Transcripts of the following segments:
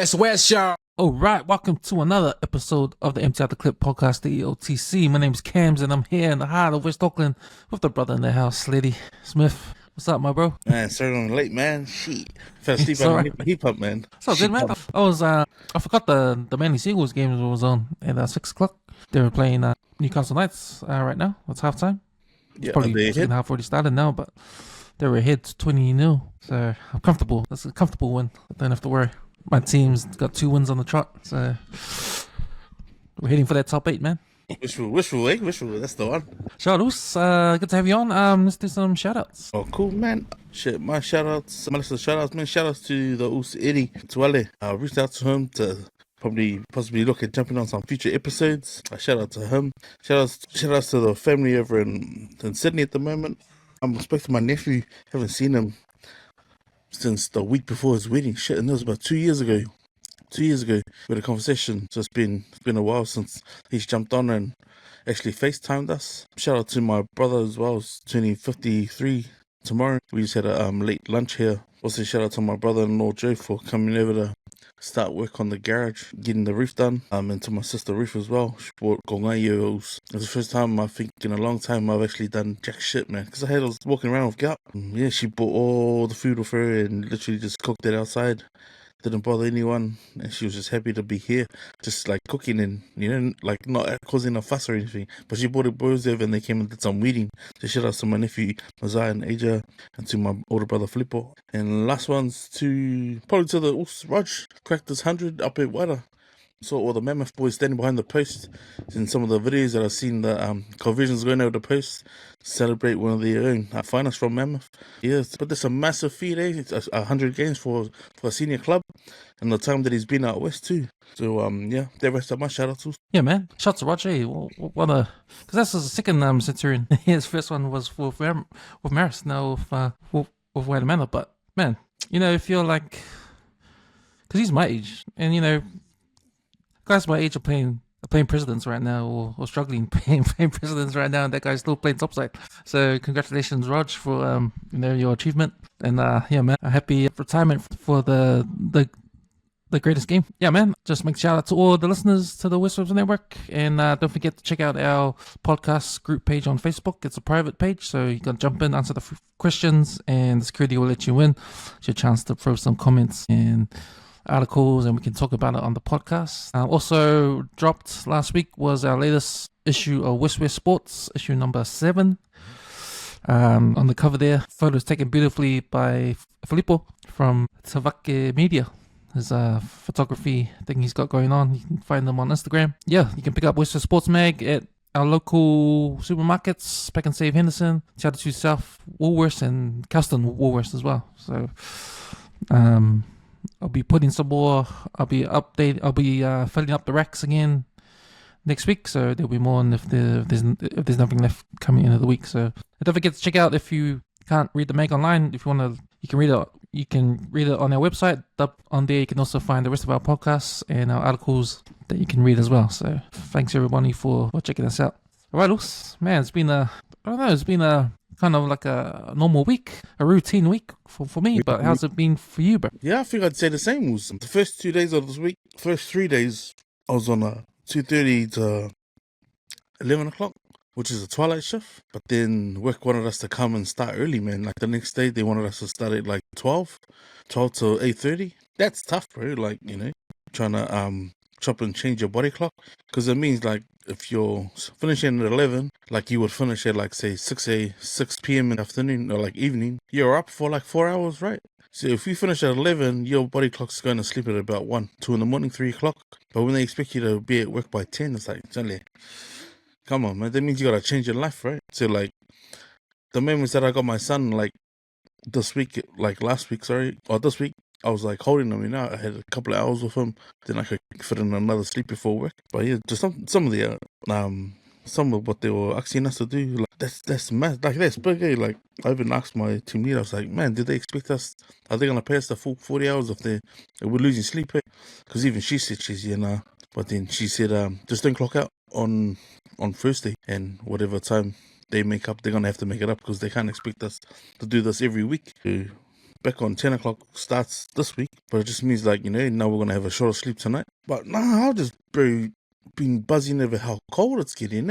WesWes show. All right, welcome to another episode of the Empty Out the Clip podcast, the EOTC. My name's Cams, and I'm here in the heart of West Auckland with the brother in the house, Leti Smith. What's up, my bro? Man, started on late, man. Shit. Fell asleep on the hip hop, man. So good, man. I forgot the Manly Seagulls game was on at 6 o'clock. They were playing Newcastle Knights right now. It's halftime. Yeah, probably the second half already started now, but they were ahead 20-0. So I'm comfortable. That's a comfortable win. I don't have to worry. My team's got 2 wins on the trot, so we're heading for that top 8, man. Wishful, that's the one. Shout-outs, good to have you on. Let's do some shout-outs. Oh, cool, man. Shit, my shout-outs, my list of shout-outs, man. Shout-outs to the Us Eddie Tuale. I reached out to him to possibly look at jumping on some future episodes. Shout out to him. Shout outs to the family over in Sydney at the moment. I'm expecting my nephew. Haven't seen him since the week before his wedding. Shit, and that was about 2 years ago. 2 years ago, we had a conversation. So it's been a while since he's jumped on and actually FaceTimed us. Shout out to my brother as well. He's turning 53 tomorrow. We just had a late lunch here. Also, shout out to my brother-in-law Joe for coming over to start work on the garage, getting the roof done, and to my sister Ruth as well. She bought gongayos. It was the first time I think in a long time I've actually done jack shit, man, because I was walking around with gout. Yeah, she bought all the food with her and literally just cooked it outside. Didn't bother anyone, and she was just happy to be here, just like cooking and, you know, like not causing a fuss or anything. But she brought the boys over and they came and did some weeding. So shout out to my nephew Mazai and Aja, and to my older brother Filippo. And last one's probably to the Raj, cracked this 100 up at Wada. Saw all the Mammoth boys standing behind the post. In some of the videos that I've seen, the Conversions going over the post to celebrate one of their own finals from Mammoth. Yes, but there's a massive feat, eh? It's 100 games for a senior club, and the time that he's been out west too. So yeah, the rest of my shout outs. Yeah, man. Shout out to Roger. Because that's his second Centurion. His first one was with Maris, now with Wade Manor. But man, you know, if you're like, because he's my age, and you know, guys my age are playing presidents right now, or struggling playing presidents right now, and that guy's still playing topside. So congratulations, Raj, for you know, your achievement, and yeah, man, a happy retirement for the greatest game. Yeah, man, just make shout out to all the listeners to the WesWes Network, and don't forget to check out our podcast group page on Facebook. It's a private page, so you can jump in, answer the questions, and the security will let you in. It's your chance to throw some comments and articles, and we can talk about it on the podcast. Also dropped last week was our latest issue of WesWes Sports, issue number 7. On the cover there, photos taken beautifully by Filippo from Tavake Media. His photography thing he's got going on. You can find them on Instagram. Yeah, you can pick up WesWes Sports Mag at our local supermarkets, Pack and Save Henderson, Te 2 South Woolworths, and Custon Woolworths as well. So I'll be putting some more. I'll be filling up the racks again next week, so there'll be more. And if there's nothing left coming into the week, so don't forget to check out. If you can't read the mag online, if you want to, you can read it. You can read it on our website. Up on there, you can also find the rest of our podcasts and our articles that you can read as well. So thanks everybody for checking us out. All right, Luz, man, it's been a kind of like a normal week, a routine week for me, but how's it been for you, bro? Yeah, I think I'd say the same. Was the first 2 days of this week, first 3 days, I was on a 2:30 to 11 o'clock, which is a twilight shift. But then work wanted us to come and start early, man. Like the next day, they wanted us to start at like 12 to 8:30. That's tough, bro. Like, you know, trying to chop and change your body clock, because it means like if you're finishing at 11, like you would finish at like say 6 p.m. in the afternoon or like evening, you're up for like 4 hours, right? So if you finish at 11, your body clock's going to sleep at about 1, 2 in the morning, 3 o'clock. But when they expect you to be at work by 10, it's like, come on, man. That means you got to change your life, right? So like the moments that I got my son, like this week, like last week, or this week, I was like holding him, you know. I had a couple of hours with him, then I could fit in another sleep before work. But yeah, just some of what they were asking us to do, like that's mad, like that's big, eh? Like I even asked my team leader, I was like, man, did they expect us? Are they gonna pay us the full 40 hours if we're losing sleep? Because even she said she's but then she said just don't clock out on Thursday, and whatever time they make up, they're gonna have to make it up, because they can't expect us to do this every week. Back on 10 o'clock starts this week, but it just means like, now we're gonna have a shorter sleep tonight. But nah, I've just been buzzing over how cold it's getting.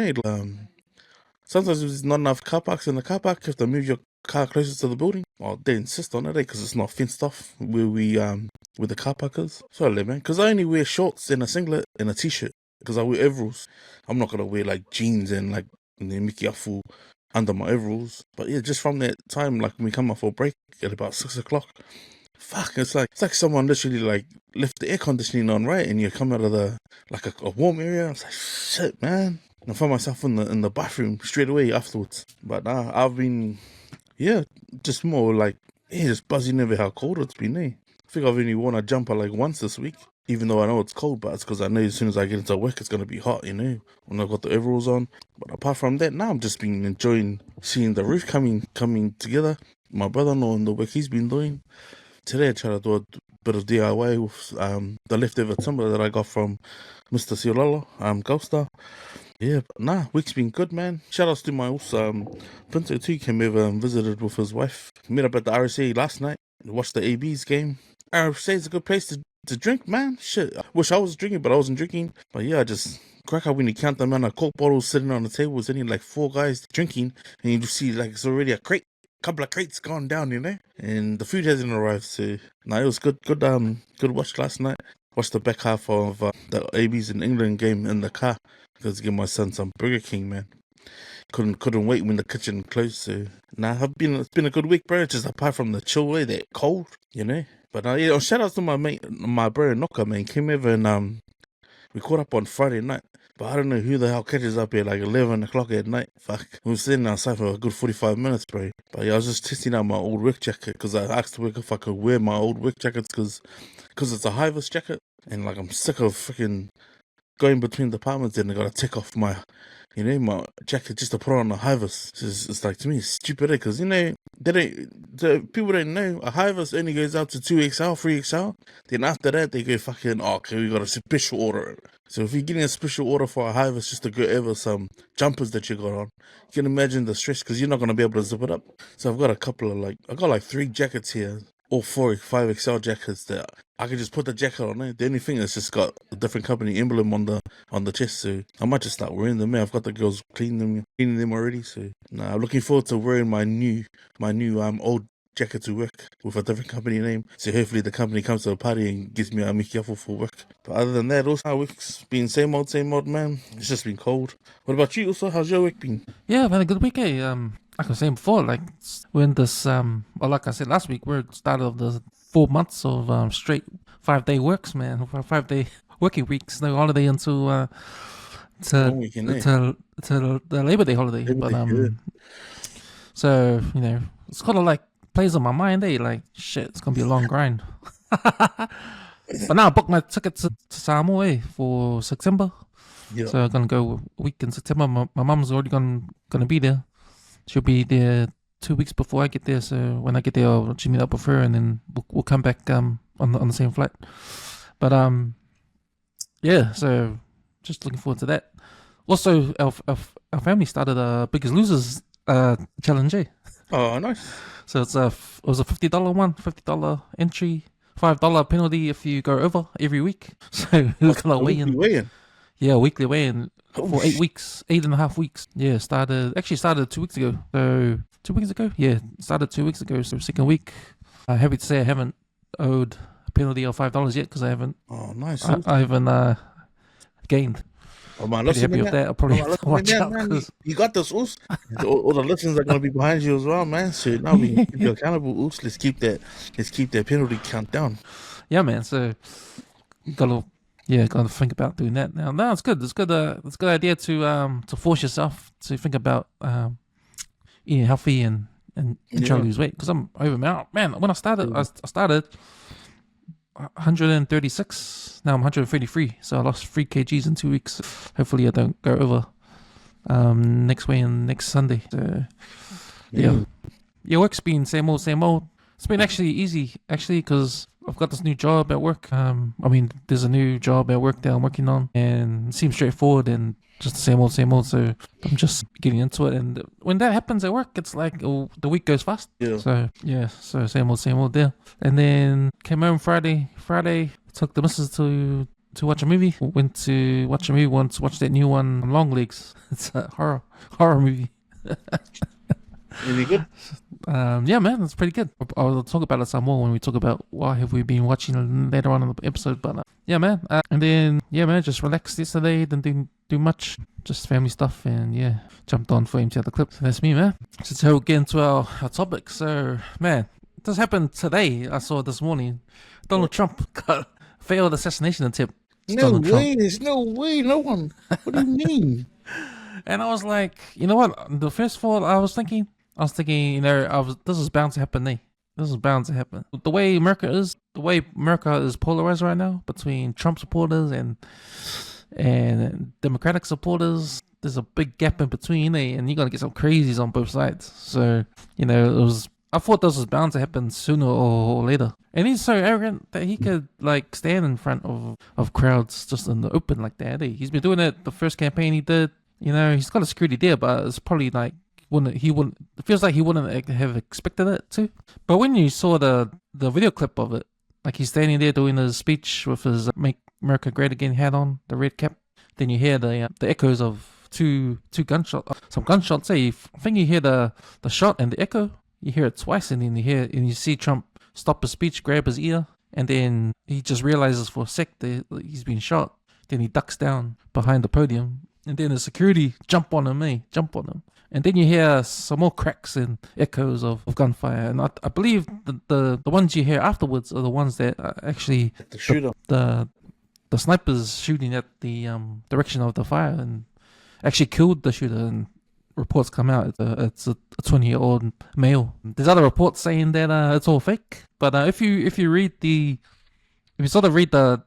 Sometimes there's not enough car parks in the car park. You have to move your car closer to the building. Well, they insist on it, because it's not fenced off where the car park is. Sorry, man, because I only wear shorts and a singlet and a t-shirt, because I wear overalls. I'm not gonna wear like jeans and like Miki Afu under my overalls. But yeah, just from that time, like when we come off for a break at about 6 o'clock, fuck, it's like someone literally like left the air conditioning on, right? And you come out of the like a warm area. I was like, shit, man. And I found myself in the bathroom straight away afterwards. But I've been, just more like, just buzzing over how cold it's been. I think I've only worn a jumper like once this week, even though I know it's cold. But it's because I know as soon as I get into work, it's gonna be hot. When I've got the overalls on. But apart from that, now I'm just been enjoying seeing the roof coming together. My brother-in-law and the work he's been doing. Today I tried to do a bit of DIY with the leftover timber that I got from Mr. Ciololo, Ghoster. Yeah, week's been good, man. Shout outs to my Pinto too, came over and visited with his wife. Met up at the RSA last night, watched the AB's game. RSA is a good place to drink, man. Shit, I wish I was drinking, but I wasn't drinking. But yeah, I just crack up when you count the amount of Coke bottles sitting on the table. It's only like 4 guys drinking, and you just see like it's already a couple of crates gone down, and the food hasn't arrived. So it was good watch last night. Watched the back half of the AB's in England game in the car, because to give my son some Burger King, man. Couldn't wait when the kitchen closed. So it's been a good week, bro. Just apart from the chill way, that cold, But shout out to my mate, my bro Noka, man. Came over and we caught up on Friday night. But I don't know who the hell catches up here like 11 o'clock at night. Fuck. We were sitting outside for a good 45 minutes, bro. But yeah, I was just testing out my old work jacket, because I asked the work if I could wear my old work jackets, because it's a high-vis jacket. And like, I'm sick of freaking going between departments and I gotta take off my jacket just to put on a high-vis. It's like, to me, it's stupid, because, people don't know, a high-vis only goes out to 2XL, 3XL. Then after that, they go fucking, okay, we got a special order. So if you're getting a special order for a high-vis just to go over some jumpers that you got on, you can imagine the stress, because you're not going to be able to zip it up. So I've got I got 3 jackets here, all 4, 5XL jackets that I can just put the jacket on there. The only thing is just got a different company emblem on the chest, so I might just start wearing them. I've got the girls cleaning them already, so I'm looking forward to wearing my new old jacket to work with a different company name. So hopefully the company comes to a party and gives me a mikiafo for work. But other than that, also our week's been same old, man. It's just been cold. What about you? Also, how's your week been? Yeah, I've had a good week. Like I was saying before, like when this like I said last week, we're at the start of the 4 months of straight 5-day works, man. 5-day working weeks, no holiday until to the Labor Day holiday. So it's kind of like plays on my mind, like shit, it's gonna be a long grind. But now I booked my ticket to Samoa for September. Yeah. So I'm gonna go a week in September. My mum's already gonna be there. She'll be there 2 weeks before I get there. So when I get there, I'll meet up with her, and then we'll come back on the same flight. But yeah. So just looking forward to that. Also, our family started a Biggest Losers challenge. Oh, nice. So it was a $50 one, $50 entry, $5 penalty if you go over every week. So we're gonna weigh in. Yeah, weekly weigh-in for 8 weeks, 8.5 weeks. Yeah, started 2 weeks ago. So 2 weeks ago? Yeah, started 2 weeks ago. So second week. Happy to say I haven't owed a penalty of $5 yet, because I haven't. Oh, nice. I haven't gained. Oh man, pretty happy with that. I'll probably have to watch out. You got this, Oos. All the listeners are gonna be behind you as well, man. So now we can keep you accountable, Oos. Let's keep that penalty count down. Yeah, man. So gotta think about doing that now. No, it's good. It's good. It's a good idea to force yourself to think about eating healthy and try to lose weight, because I'm over, man. When I started, I started 136. Now I'm 133. So I lost 3 kgs in 2 weeks. Hopefully I don't go over next weigh-in next Sunday. So, yeah. Work's been same old. It's been actually easy, because I've got this new job at work. I mean, there's a new job at work that I'm working on, and it seems straightforward and just the same old, same old. So I'm just getting into it, and when that happens at work, it's like the week goes fast. Yeah. So yeah, so same old there. And then came home Friday, took the missus to watch a movie. Went to watch a movie once. Watched that new one, Long Legs. It's a horror movie. Any good? Yeah, man, it's pretty good. I'll talk about it some more when we talk about what have we been watching later on in the episode. But yeah, man. And then yeah, man, just relaxed yesterday. Didn't do much. Just family stuff, and yeah, jumped on for him to the clip. So that's me, man. So we'll get into our topic. So man, this happened today. I saw this morning. Donald Trump got failed assassination attempt. No way, there's no way, no one. What do you mean? And I was like, you know what? The first thought I was thinking, you know, this is bound to happen, This is bound to happen. The way America is polarized right now between Trump supporters and Democratic supporters. There's a big gap in between, and you're gonna get some crazies on both sides. So, you know, I thought this was bound to happen sooner or later. And he's so arrogant that he could like stand in front of crowds just in the open like that. He's been doing it the first campaign he did. You know, he's got a security there, but it's probably like it feels like he wouldn't have expected it to. But when you saw the video clip of it, like he's standing there doing his speech with his "Make America Great Again" hat on, the red cap, then you hear the echoes of two gunshots, some gunshots. I think you hear the shot and the echo. You hear it twice, and then you see Trump stop his speech, grab his ear, and then he just realizes for a sec that he's been shot. Then he ducks down behind the podium, and then the security jump on him. And then you hear some more cracks and echoes of gunfire. And I believe the ones you hear afterwards are the ones that are actually The shooter. The snipers shooting at the direction of the fire and actually killed the shooter. And reports come out it's a 20-year-old male. There's other reports saying that it's all fake. But if you sort of read the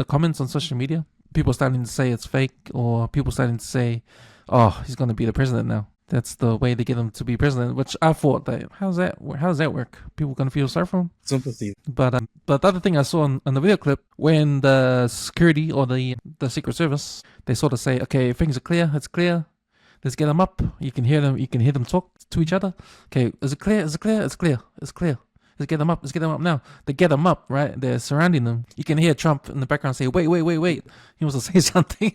comments on social media, people starting to say it's fake, or people starting to say, "Oh, he's going to be the president now." That's the way to get him to be president. Which I thought, that how does that work? People going to feel sorry for him? Sympathy. But the other thing I saw on the video clip, when the security or the Secret Service, they sort of say, "Okay, things are clear. It's clear. Let's get them up." You can hear them talk to each other. "Okay, is it clear? Is it clear? It's clear. It's clear. Let's get them up. Let's get them up now." They get them up, right? They're surrounding them. You can hear Trump in the background say, "Wait. He wants to say something."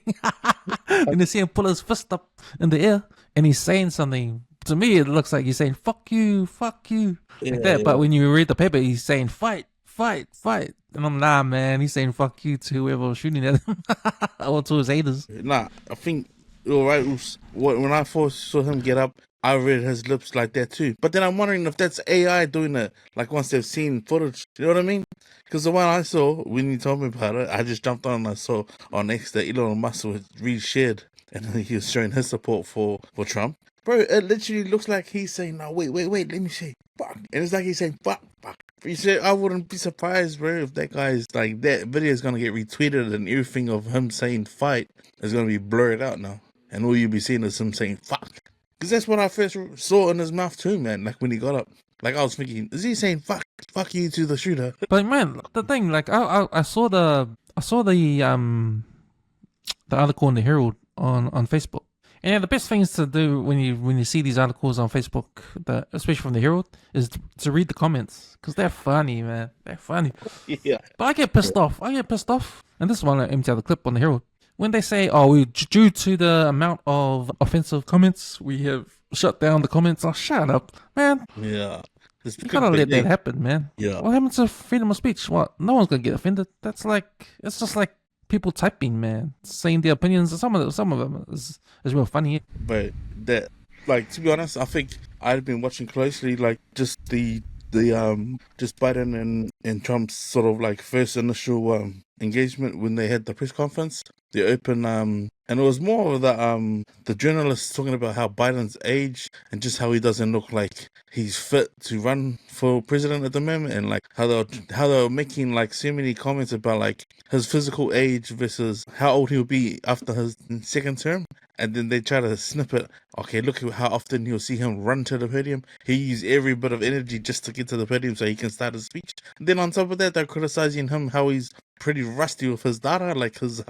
And you see him pull his fist up in the air, and he's saying something. To me, it looks like he's saying, "Fuck you, Yeah, like that. yeah. But when you read the paper, he's saying, fight. And I'm, nah, man, he's saying fuck you to whoever was shooting at him. Or to his haters. Nah, I think you're right. When I first saw him get up, I read his lips like that too. But then I'm wondering if that's AI doing it, like once they've seen footage. You know what I mean? Because the one I saw, when you told me about it, I just jumped on and I saw on X that Elon Musk was reshared, and he was showing his support for Trump. Bro, it literally looks like he's saying, "No, wait, let me say fuck." And it's like he's saying fuck. You said, I wouldn't be surprised, bro, if that guy's like, that video is going to get retweeted and everything of him saying fight is going to be blurred out now. And all you'll be seeing is him saying fuck. Because that's what I first saw in his mouth too, man. Like when he got up. Like I was thinking, is he saying fuck you to the shooter? But man, the thing, like I saw the article in the Herald on Facebook. And yeah, the best things to do when you see these articles on Facebook, especially from the Herald, is to read the comments, because they're funny, man. They're funny. Yeah. But I get pissed off. And this is one I empty out the clip on the Herald. When they say, "Oh, due to the amount of offensive comments, we have shut down the comments." Oh, shut up, man. Yeah. You gotta let that happen, man. Yeah. What happened to freedom of speech? What? No one's gonna get offended. It's just like people typing, man, saying their opinions. Some of them is real funny. But that, like, to be honest, I think I've been watching closely, like, just just Biden and Trump's sort of like first initial engagement when they had the press conference. The open and it was more of the journalists talking about how Biden's age and just how he doesn't look like he's fit to run for president at the moment, and like how they were making like so many comments about like his physical age versus how old he'll be after his second term. And then they try to snip it. Okay, look at how often you'll see him run to the podium. He used every bit of energy just to get to the podium so he can start his speech. And then on top of that, they're criticizing him how he's pretty rusty with his data, like his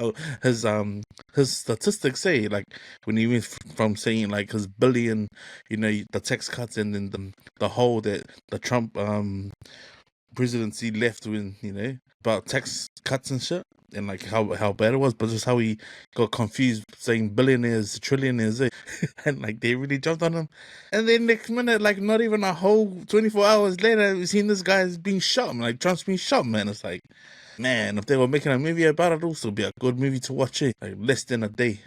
statistics say, like when he went from saying like his billion, the tax cuts, and then the hole that the Trump presidency left when about tax cuts and shit, and like how bad it was, but just how he got confused saying billionaires, trillionaires, and like they really jumped on him. And then next minute, like not even a whole 24 hours later, we've seen this guy's being shot. Like Trump's being shot, man. It's like, man, if they were making a movie about it, it'd also be a good movie to watch it. Like less than a day.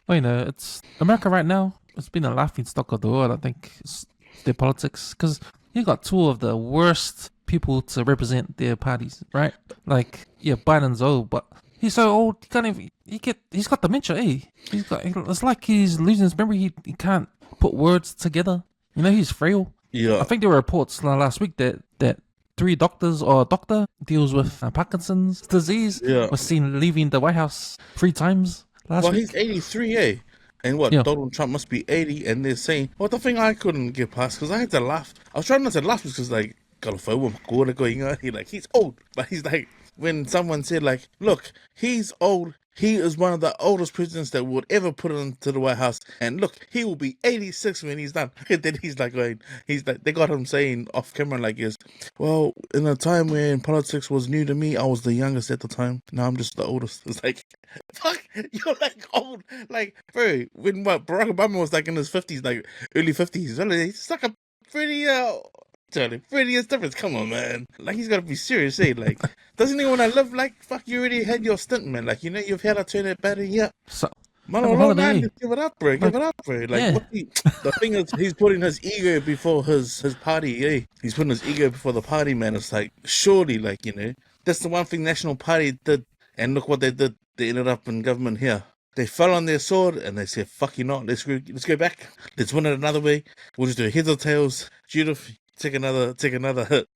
Well, it's America right now. It's been a laughing stock of the world. I think it's their politics, because you got two of the worst people to represent their parties, right? Like, yeah, Biden's old, but he's so old he can't even. He's got dementia, eh? It's like he's losing his memory. He can't put words together. He's frail. Yeah, I think there were reports last week that 3 doctors or a doctor deals with Parkinson's disease was seen leaving the White House 3 times last week. Well, he's 83, eh? And Donald Trump must be 80, and they're saying, the thing I couldn't get past, because I had to laugh. I was trying not to laugh because, like, going on. He's old. But he's like, when someone said, like, look, he's old. He is one of the oldest presidents that would ever put into the White House. And look, he will be 86 when he's done. And then he's like, they got him saying off camera, like, well, in a time when politics was new to me, I was the youngest at the time. Now I'm just the oldest. It's like, fuck, you're like old. Like, bro, when Barack Obama was like in his 50s, like early 50s, it's like a pretty, prettiest difference. Come on, man. Like, he's gotta be serious, eh? Like, doesn't he want to live like, fuck, you already had your stint, man. Like, you've had a turn at battery, yeah. So, man, give it up, bro. Give it up, bro. Like, the thing is, he's putting his ego before his party, eh? He's putting his ego before the party, man. It's like, surely, like, that's the one thing National Party did. And look what they did. They ended up in government here. They fell on their sword and they said, fuck you not, let's go back. Let's win it another way. We'll just do heads or tails. Judith, take another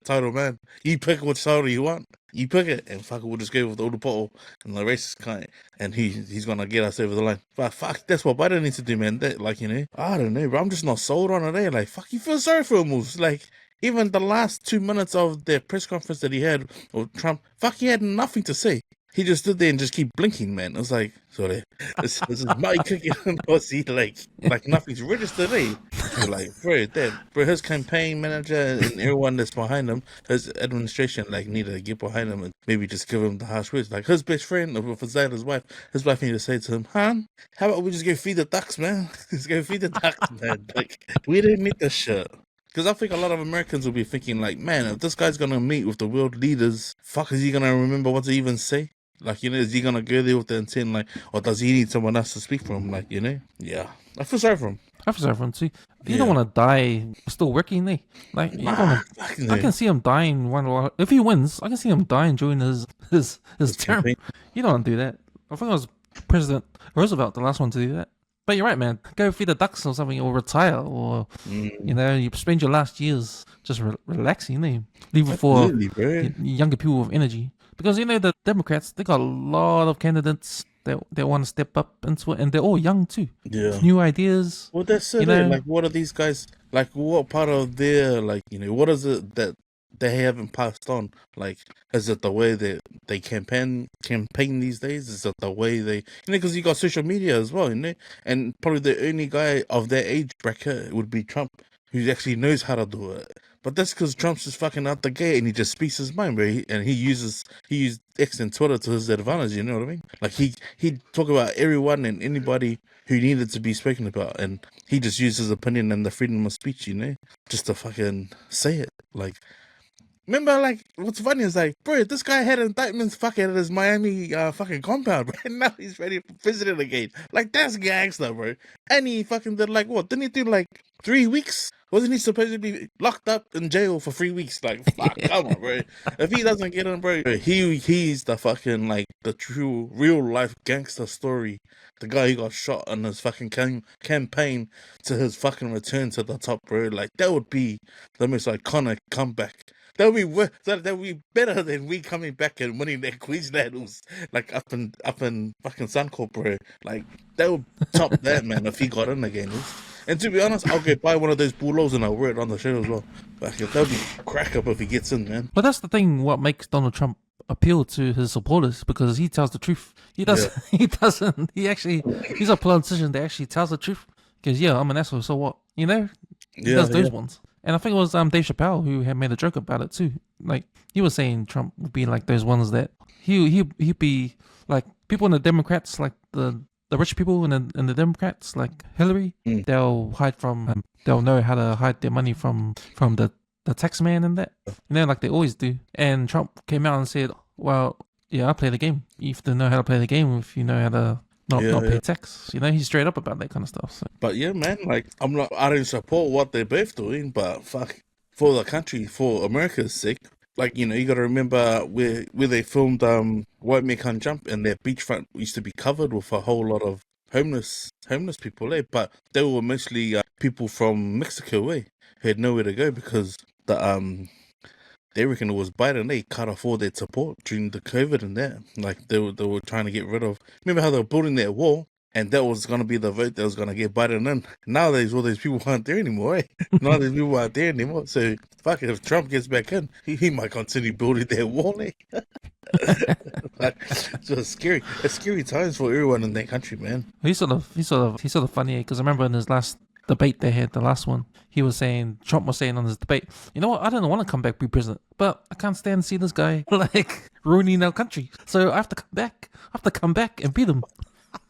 title, man. You pick which title you want. You pick it, and fuck it, we'll just go with the older bottle and the racist kind, and he's gonna get us over the line. But fuck, that's what Biden needs to do, man. That, like, I don't know, bro. I'm just not sold on it, eh? Like, fuck, you feel sorry for him. Like, even the last 2 minutes of the press conference that he had with Trump, fuck, he had nothing to say. He just stood there and just keep blinking, man. I was like, sorry, this is my cookie on Aussie, like nothing's registered, eh? Like, bro, his campaign manager and everyone that's behind him, his administration, like, needed to get behind him and maybe just give him the harsh words. Like, his best friend, with his wife needed to say to him, Han, how about we just go feed the ducks, man? Just go feed the ducks, man. Like, we didn't need this shit. Because I think a lot of Americans will be thinking, like, man, if this guy's going to meet with the world leaders, fuck, is he going to remember what to even say? Like, is he going to go there with the intent, like, or does he need someone else to speak for him? Like, Yeah. I feel sorry for him. I feel sorry for him, too. You don't want to die still working, eh? Like, I can see him dying if he wins, I can see him dying during his term. Campaign. You don't want to do that. I think it was President Roosevelt, the last one to do that. But you're right, man. Go feed the ducks or something, or retire, or you spend your last years just relaxing. Leave it for younger people with energy, because the Democrats, they got a lot of candidates that want to step up into it, and they're all young too. Yeah, new ideas. Well, that's it. Like, what are these guys like? What part of their what is it that they haven't passed on? Like, is it the way that they campaign these days? Is it the way they, because you got social media as well, and probably the only guy of their age bracket would be Trump, who actually knows how to do it. But that's because Trump's just fucking out the gate and he just speaks his mind, bro. He used X and Twitter to his advantage. You know what I mean? Like, he'd talk about everyone and anybody who needed to be spoken about, and he just used his opinion and the freedom of speech, just to fucking say it. Like, remember, like, what's funny is, like, bro, this guy had indictments fucking at his Miami fucking compound, bro. And now he's ready for president again. Like, that's gangster, bro. And he fucking did, like, what? Didn't he do, like, 3 weeks Wasn't he supposedly locked up in jail for 3 weeks? Like, fuck, come on, bro. If he doesn't get in, bro, he's the fucking, like, the true, real-life gangster story. The guy who got shot on his fucking campaign to his fucking return to the top, bro. Like, that would be the most iconic comeback. That would be better than we coming back and winning that Queensland, like, up in fucking Suncorp, bro. Like, that would top that, man, if he got in again. And to be honest, I'll get buy one of those bulos and I'll wear it on the show as well. Like, that'd be crack up if he gets in, man. But that's the thing. What makes Donald Trump appeal to his supporters, because he tells the truth. He doesn't. Yeah. He doesn't. He's a politician that actually tells the truth. Because I'm an asshole. So what? You know. He does those ones. And I think it was Dave Chappelle who had made a joke about it too. Like, he was saying Trump would be like those ones that he'd be like people in the Democrats, like the rich people in the Democrats, like Hillary. They'll hide from. They'll know how to hide their money from the tax man and that. Like they always do. And Trump came out and said, "Well, yeah, I play the game. You have to know how to play the game if you know how to." Not pay tax. He's straight up about that kind of stuff. So. But yeah, man, like I don't support what they're both doing, but fuck, for the country, for America's sake, like, you got to remember where they filmed White Men Can't Jump, and their beachfront used to be covered with a whole lot of homeless people, but they were mostly people from Mexico, who had nowhere to go because they reckon it was Biden. They cut off all their support during the COVID and that. Like, they were trying to get rid of. Remember how they were building that wall, and that was going to be the vote that was going to get Biden in. Nowadays, all those people aren't there anymore. None of these people aren't there anymore. So, fuck it, if Trump gets back in, he might continue building that wall. Like, it's just scary. It's scary times for everyone in that country, man. He's sort of funny, because I remember in his last debate they had, the last one, Trump was saying on his debate, you know what, I don't want to come back be president, but I can't stand to see this guy like ruining our country, so I have to come back and beat him.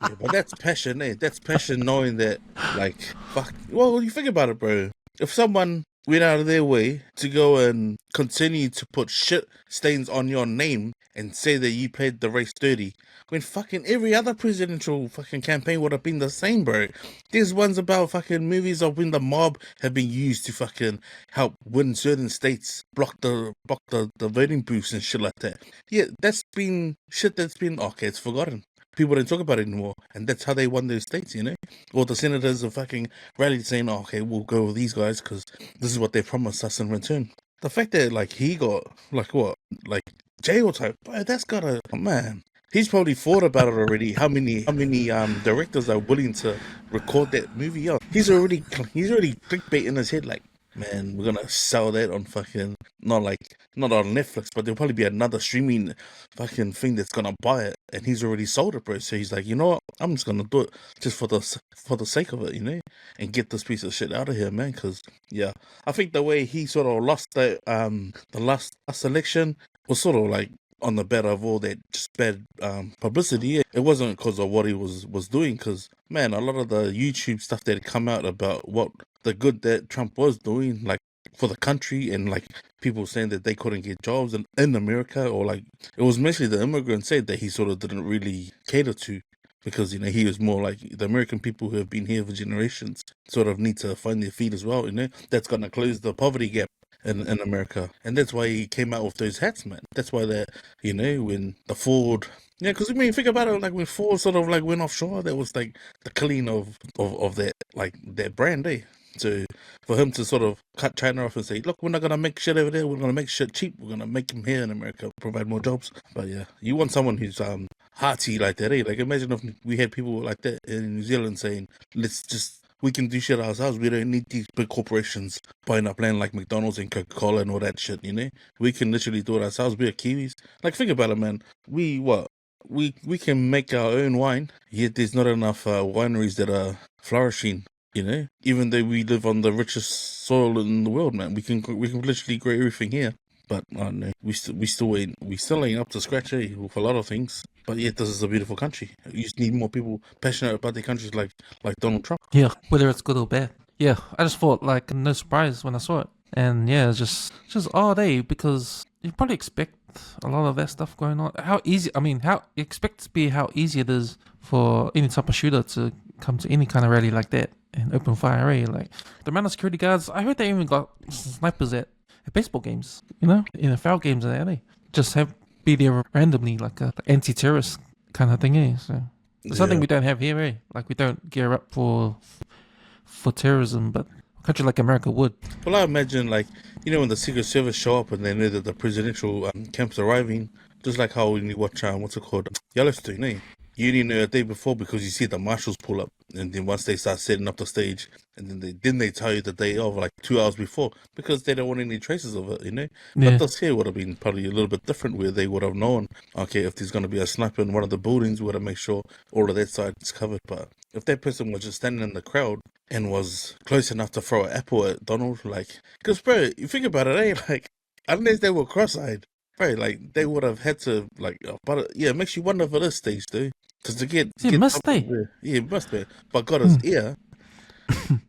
Yeah, but that's passion, That's passion, knowing that, like, fuck. Well, you think about it, bro. If someone went out of their way to go and continue to put shit stains on your name and say that you played the race dirty, when fucking every other presidential fucking campaign would have been the same, bro. There's ones about fucking movies of when the mob have been used to fucking help win certain states, block the voting booths and shit like that. Yeah, that's been shit that's been, okay, it's forgotten. People don't talk about it anymore, and that's how they won those states, Or the senators are fucking rallied saying, okay, we'll go with these guys because this is what they promised us in return. The fact that, like, he got, like, what? Like, jail type, bro, that's gotta, man. He's probably thought about it already. How many directors are willing to record that movie? He's already clickbait in his head, like, man, we're gonna sell that on fucking not on Netflix, but there'll probably be another streaming fucking thing that's gonna buy it, and he's already sold it, bro. So he's like, you know what? I'm just gonna do it just for the sake of it, and get this piece of shit out of here, man. Because I think the way he sort of lost the last election was sort of like on the better of all that just bad publicity. It wasn't because of what he was doing, because, man, a lot of the YouTube stuff that had come out about what the good that Trump was doing, like, for the country, and like people saying that they couldn't get jobs in America, or like it was mostly the immigrants said that he sort of didn't really cater to, because he was more like the American people who have been here for generations sort of need to find their feet as well, that's gonna close the poverty gap in America. And that's why he came out with those hats, man. That's why that, when the Ford, because think about it, like when Ford sort of like went offshore, that was like the killing of that, like, that brand, So for him to sort of cut China off and say, look, we're not going to make shit over there, we're going to make shit cheap, we're going to make them here in America, provide more jobs. But yeah, you want someone who's hearty like that, Like, imagine if we had people like that in New Zealand saying, we can do shit ourselves. We don't need these big corporations buying up land like McDonald's and Coca-Cola and all that shit, We can literally do it ourselves. We're Kiwis. Like, think about it, man. We can make our own wine, yet there's not enough wineries that are flourishing, even though we live on the richest soil in the world, man. We can literally grow everything here. But I don't know, we still ain't up to scratch, with a lot of things. But yet this is a beautiful country. You just need more people passionate about their countries like Donald Trump. Yeah, whether it's good or bad. Yeah, I just thought, like, no surprise when I saw it. And yeah, it's just odd, because you probably expect a lot of that stuff going on. How easy it is for any type of shooter to come to any kind of rally like that and open fire, like the amount of security guards. I heard they even got snipers at baseball games, in the foul games and they just have be there randomly like a anti-terrorist kind of thing, So it's something we don't have here, Like we don't gear up for terrorism, but a country like America would. Well, I imagine like when the Secret Service show up and they know that the presidential camp's arriving, just like how when you watch what's it called, Yellowstone, You didn't know a day before because you see the marshals pull up, and then once they start setting up the stage, and then they tell you the day of, like 2 hours before, because they don't want any traces of it, Yeah. But this here would have been probably a little bit different, where they would have known, okay, if there's going to be a sniper in one of the buildings, we would have make sure all of that side is covered. But if that person was just standing in the crowd and was close enough to throw an apple at Donald, because bro, you think about it, like unless they were cross-eyed. Right, like they would have had to but it makes you wonder for this stage, dude. Because to get must they? Yeah, it must be. But got his ear.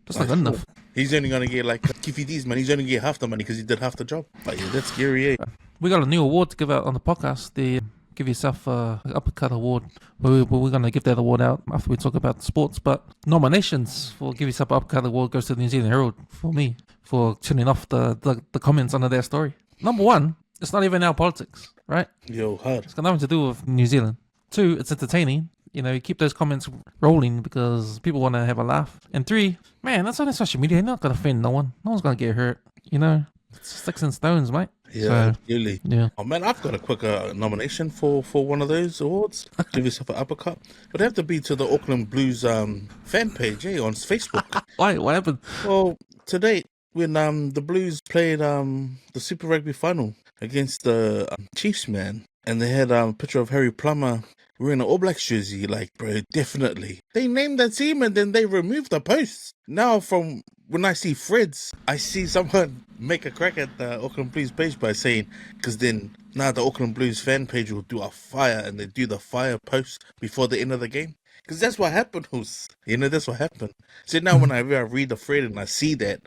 That's not good enough. He's only gonna get D's, man. He's only gonna get half the money because he did half the job. But yeah, that's scary. We got a new award to give out on the podcast. The Give Yourself a Uppercut award. We're gonna give that award out after we talk about the sports. But nominations for Give Yourself an Uppercut award goes to the New Zealand Herald for me for turning off the comments under their story. Number one. It's not even our politics, right? Yo, hard. It's got nothing to do with New Zealand. Two, it's entertaining. You keep those comments rolling because people want to have a laugh. And three, man, that's on social media. You're not going to offend no one. No one's going to get hurt. It's sticks and stones, mate. Yeah, really. Yeah. Oh, man, I've got a quick nomination for one of those awards. Give Yourself an Uppercut. It would have to be to the Auckland Blues fan page, on Facebook. Why? What happened? Well, today, when the Blues played the Super Rugby Final against the Chiefs, man, and they had a picture of Harry Plummer wearing an All Blacks jersey, bro, definitely. They named the team and then they removed the posts. Now, from when I see threads, I see someone make a crack at the Auckland Blues page by saying, because then now the Auckland Blues fan page will do a fire, and they do the fire post before the end of the game. Because that's what happened, that's what happened. So now when I read the thread and I see that,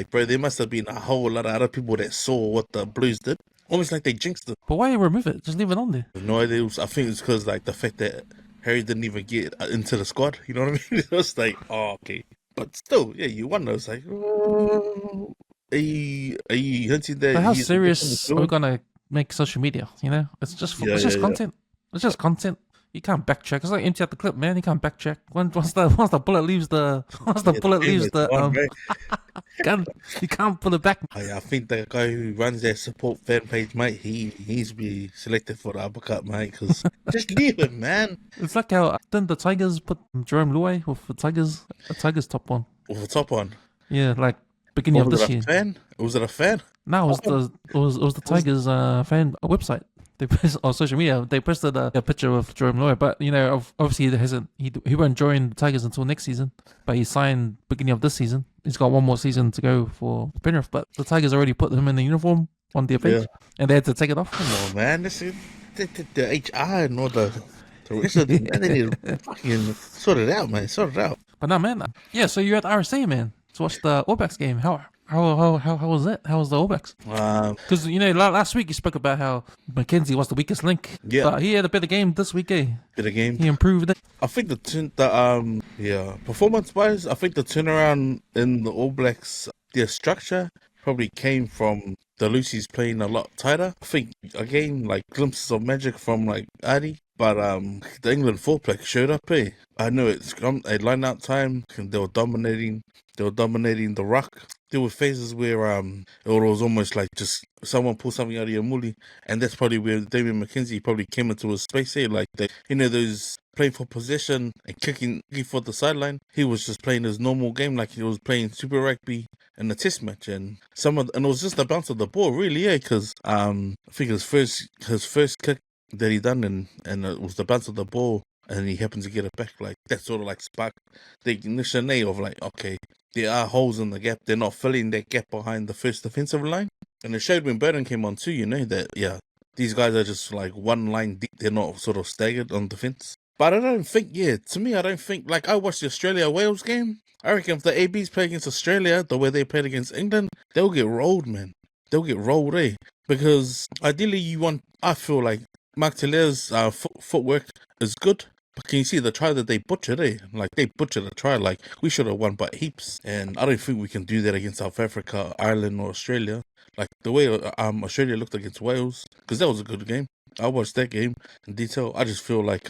bro, there must have been a whole lot of other people that saw what the Blues did. Almost like they jinxed it. But why you remove it? Just leave it on there. No idea. I think it's because, the fact that Harry didn't even get into the squad. You know what I mean? It was like, oh, okay. But still, you wonder. It's like, oh, are you hinting that... But how serious are we going to make social media, It's just content. It's just content. You can't backtrack. It's like empty out the clip, man. You can't backtrack. Once the bullet leaves the gun, you can't pull it back. I think the guy who runs that support fan page, mate, he needs to be selected for the uppercut, mate. Because just leave him, man. It's like how didn't the Tigers put Jerome Luai with the Tigers top one? With the top one. Yeah, beginning of this year. Was it a fan? No, it was the Tigers fan website. They posted on social media. They posted a picture of Jerome Luai, but obviously he won't join the Tigers until next season. But he signed beginning of this season. He's got one more season to go for Penrith. But the Tigers already put him in the uniform on their page, and they had to take it off. Come on, man! This is the HR and all the rest of them. They need to fucking sort it out, man. Sort it out. But no, man. Yeah, so you're at the RSA, man, to watch the All Blacks game. How was it? How was the All Blacks? Because last week you spoke about how McKenzie was the weakest link. Yeah, but he had a better game this week. Better game. He improved it. I think performance wise, I think the turnaround in the All Blacks, their structure probably came from the Lucy's playing a lot tighter. I think again glimpses of magic from Adi. But the England fullback showed up. I know it's a line-out time. They were dominating the ruck. There were phases where it was almost like just someone pull something out of your mully, and that's probably where David McKenzie probably came into his space here. Those playing for possession and kicking for the sideline. He was just playing his normal game like he was playing Super Rugby in a test match, and it was just the bounce of the ball, really, because I think his first kick that he done, and it was the bounce of the ball, and he happened to get it back. That sort of sparked the ignition of okay, there are holes in the gap. They're not filling that gap behind the first defensive line. And it showed when Burton came on too, that these guys are just one line deep. They're not sort of staggered on defense. But I don't think, to me, I don't think, I watched the Australia-Wales game. I reckon if the ABs play against Australia the way they played against England, they'll get rolled, man. They'll get rolled, Because ideally I feel like Mark Teller's footwork is good, But can you see the try that they butchered, eh? Like, they butchered a try. Like, we should have won by heaps. And I don't think we can do that against South Africa, Ireland, or Australia. Like, the way Australia looked against Wales, because that was a good game. I watched that game in detail. I just feel like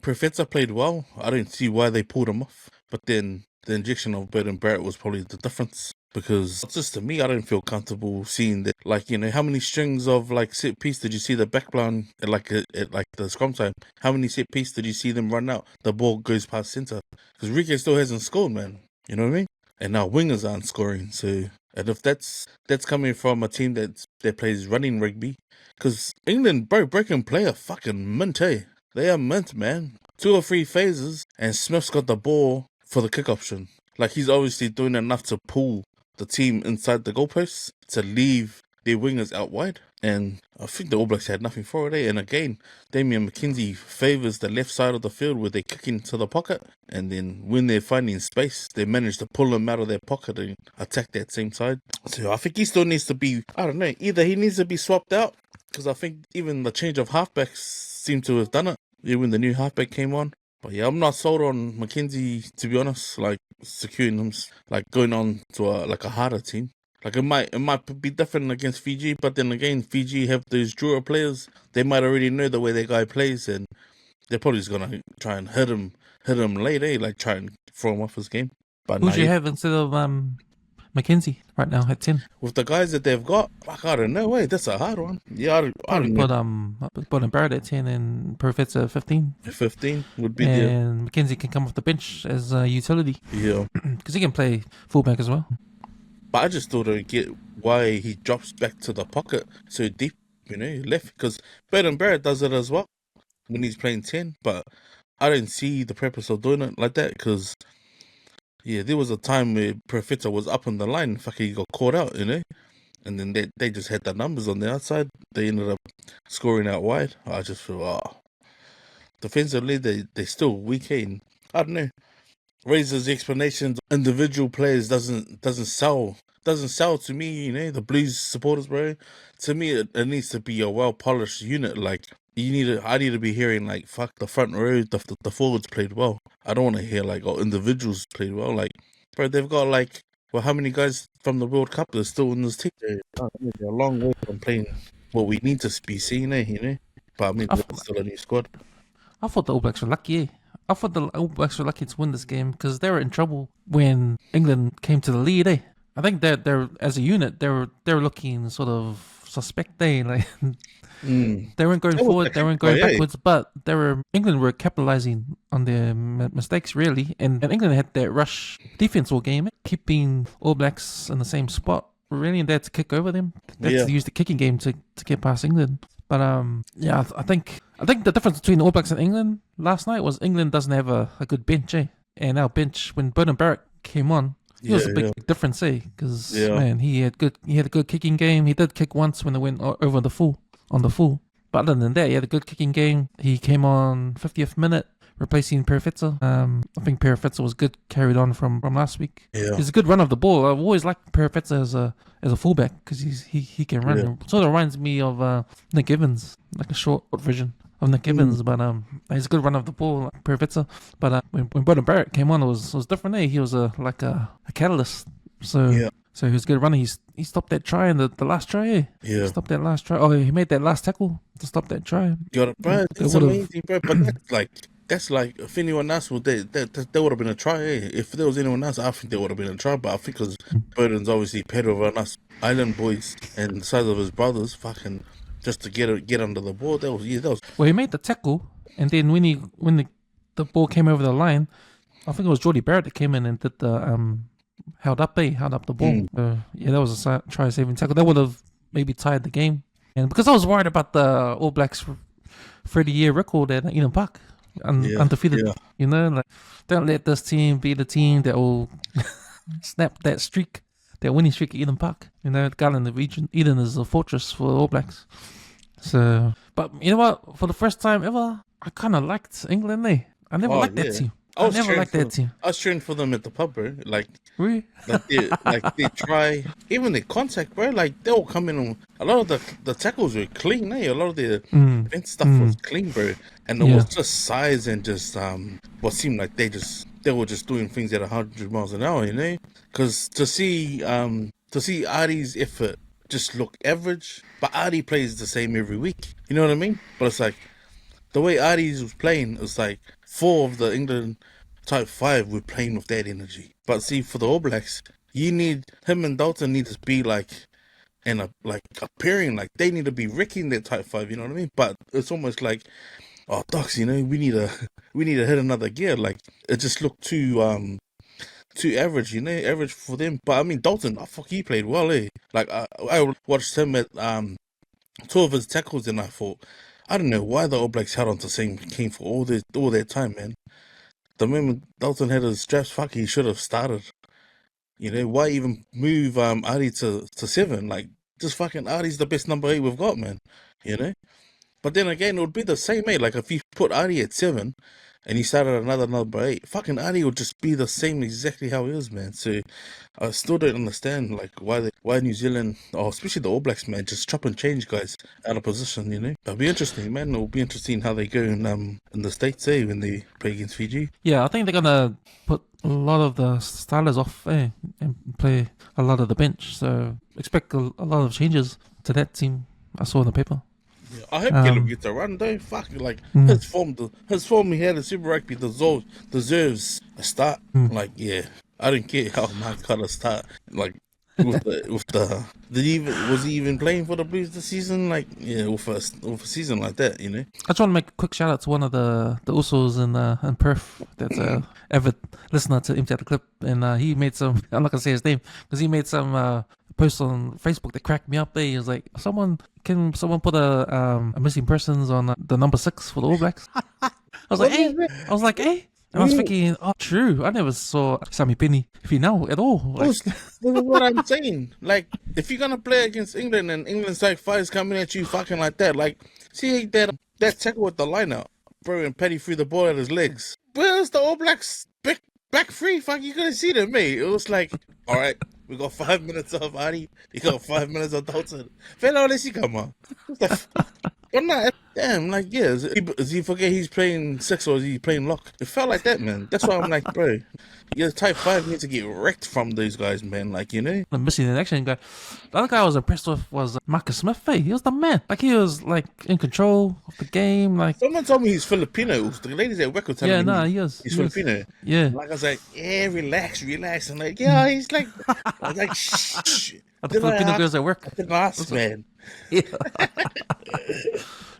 Professor played well. I don't see why they pulled him off. But then the injection of Burton Barrett was probably the difference. Because just to me, I don't feel comfortable seeing that. Like, you know, how many strings of like set piece did you see the backline at the scrum time? How many set piece did you see them run out? The ball goes past center because Rike still hasn't scored, man. You know what I mean? And now wingers aren't scoring. So, and if that's coming from a team that plays running rugby, because England, bro, breaking play are fucking mint, eh? They are mint, man. 2 or 3 phases, and Smith's got the ball for the kick option. Like, he's obviously doing enough to pull the team inside the goalposts to leave their wingers out wide. And I think the All Blacks had nothing for it, eh? And again, Damian McKenzie favours the left side of the field where they kick into the pocket. And then when they're finding space, they manage to pull him out of their pocket and attack that same side. So I think he still needs to be, I don't know, either he needs to be swapped out, because I think even the change of halfbacks seem to have done it, even when the new halfback came on. But yeah, I'm not sold on McKenzie, to be honest. Like, securing him, like going on to a harder team. Like, it might be different against Fiji, but then again, Fiji have those drawer players. They might already know the way their guy plays, and they're probably just gonna try and hit him late, eh? Like, try and throw him off his game. But Who do you have instead of McKenzie right now at 10? With the guys that they've got, like, I don't know, wait, that's a hard one. Yeah, I don't know. Put Barrett at 10 and Perfet's at 15. 15 would be and McKenzie can come off the bench as a utility. Yeah. Because he can play fullback as well. But I just still don't get why he drops back to the pocket so deep, you know, left. Because Burton Barrett does it as well when he's playing 10. But I don't see the purpose of doing it like that, because yeah, there was a time where Profeta was up on the line, fucking got caught out, you know? And then they just had the numbers on the outside. They ended up scoring out wide. I just feel, defensively, they still weak, and I don't know. Razor's explanations, individual players doesn't sell to me, you know, the Blues supporters, bro. To me, it needs to be a well-polished unit. Like, I need to be hearing, like, fuck, the front row, the forwards played well. I don't want to hear, like, individuals played well. Like, bro, they've got, like, well, how many guys from the World Cup are still in this team? They're a long way from playing what we need to be seeing, you know? But I mean, it's still a new squad. I thought the All Blacks were lucky, eh? I thought the All Blacks were lucky to win this game because they were in trouble when England came to the lead, eh? I think they're as a unit, they're looking sort of suspect, eh? Like, they weren't going forward, they weren't going backwards, but England were capitalizing on their mistakes, really. And England had that rush defense all game, keeping All Blacks in the same spot, really, and they had to kick over them. They had to use the kicking game to get past England. But yeah, I think the difference between the All Blacks and England last night was England doesn't have a good bench, eh? And our bench, when Burton Barrett came on, it was a big difference, eh? Because man, he had a good kicking game. He did kick once when they went over the full. But other than that, he had a good kicking game. He came on 50th minute, replacing Perfetza. I think Perfetza was good, carried on from last week. Yeah. He's a good run of the ball. I've always liked Perfetza as a fullback because he can run. Yeah. It sort of reminds me of Nick Evans, like a short version of Nick Evans. But he's a good run of the ball, like Perfetza. But when Burton Barrett came on, it was different. Eh? He was a catalyst. So he was a good runner. He stopped that try in the last try, eh? Yeah. He stopped that last try. Oh, he made that last tackle to stop that try. Got it, bro. It's amazing, bro. But that's like, if anyone else would, that would have been a try, eh? If there was anyone else, I think there would have been a try. But I think because Burton's obviously better than us Island boys and the size of his brothers, fucking just to get under the ball, that was. Well, he made the tackle, and then when the ball came over the line, I think it was Jordy Barrett that came in and did the held up the ball. That was a try-saving tackle. That would have maybe tied the game. And because I was worried about the All Blacks 30-year record at Eden Park, undefeated. Yeah. You know, like, don't let this team be the team that will snap that streak, that winning streak at Eden Park. You know, Calalan, the region, Eden is a fortress for the All Blacks. So, but you know what? For the first time ever, I kind of liked England. I never liked that team. I never liked that team. I was cheering for them at the pub, bro. Really? They try, even the contact, bro. Like they'll come in on a lot of the tackles were clean, eh? A lot of the defense stuff was clean, bro. And it was just size and just what seemed like they were just doing things at 100 miles an hour, you know? Because to see Artie's effort just look average, but Artie plays the same every week. You know what I mean? But it's like the way Artie's was playing, it's like 4 of the England type 5 were playing with that energy. But see, for the All Blacks, you need him and Dalton need to be like appearing like they need to be wrecking that type 5. You know what I mean? But it's almost like, oh, Docs, you know, we need to hit another gear. Like it just looked too average, you know, average for them. But I mean, Dalton, he played well, eh? Like I watched him at 2 of his tackles, and I thought, I don't know why the All Blacks held on to the same team for all their time, man. The moment Dalton had his straps, he should have started. You know, why even move Artie to 7? Like, just fucking Artie's the best number 8 we've got, man. You know? But then again, it would be the same, eh? Like, if you put Artie at 7 and he started another number 8, fucking Artie would just be the same exactly how he is, man. So I still don't understand, like, why New Zealand, or especially the All Blacks, man, just chop and change guys out of position, you know. That'll be interesting, man. It'll be interesting how they go in the States, eh, when they play against Fiji. Yeah, I think they're gonna put a lot of the starters off, and play a lot of the bench. So expect a lot of changes to that team. I saw in the paper. Yeah, I hope Caleb gets a run though. Fuck, like his form he had in Super Rugby deserves a start. Like, yeah, I don't care how Mark Carter start. Like was he even playing for the Blues this season? Like, yeah, with a season like that, you know. I just want to make a quick shout out to one of the usos in Perth. That's a avid listener to Empty Out the Clip, and he made some. I'm not gonna say his name because he made some post on Facebook that cracked me up. There, he was like, Can someone put a missing persons on the number 6 for the All Blacks? I was like, hey. And I was thinking, oh, true. I never saw Sammy Penny final at all. Like, this is what I'm saying. Like, if you're gonna play against England and England's like 5's coming at you fucking like that, like, see that tackle with the line out, bro, and Petty threw the ball at his legs. Where's the All Blacks back free? Fuck, you couldn't see them, mate. It was like, all right, we got 5 minutes of Artie. You got 5 minutes of Dalton. Fellow, let's see, come on. But nah, damn, like, yeah, does he forget he's playing 6 or is he playing lock? It felt like that, man. That's why I'm like, bro, your type 5 needs to get wrecked from those guys, man. Like, you know? I'm missing an action guy. The other guy I was impressed with was Marcus Smith. Hey, he was the man. Like, he was, like, in control of the game. Like, someone told me he's Filipino. The ladies at work were telling me he is. He's Filipino. Yeah. Like, I was like, yeah, relax. I'm like, yeah, he's like, I was like, shh. The Filipino girls at work. I didn't ask, man. Yeah.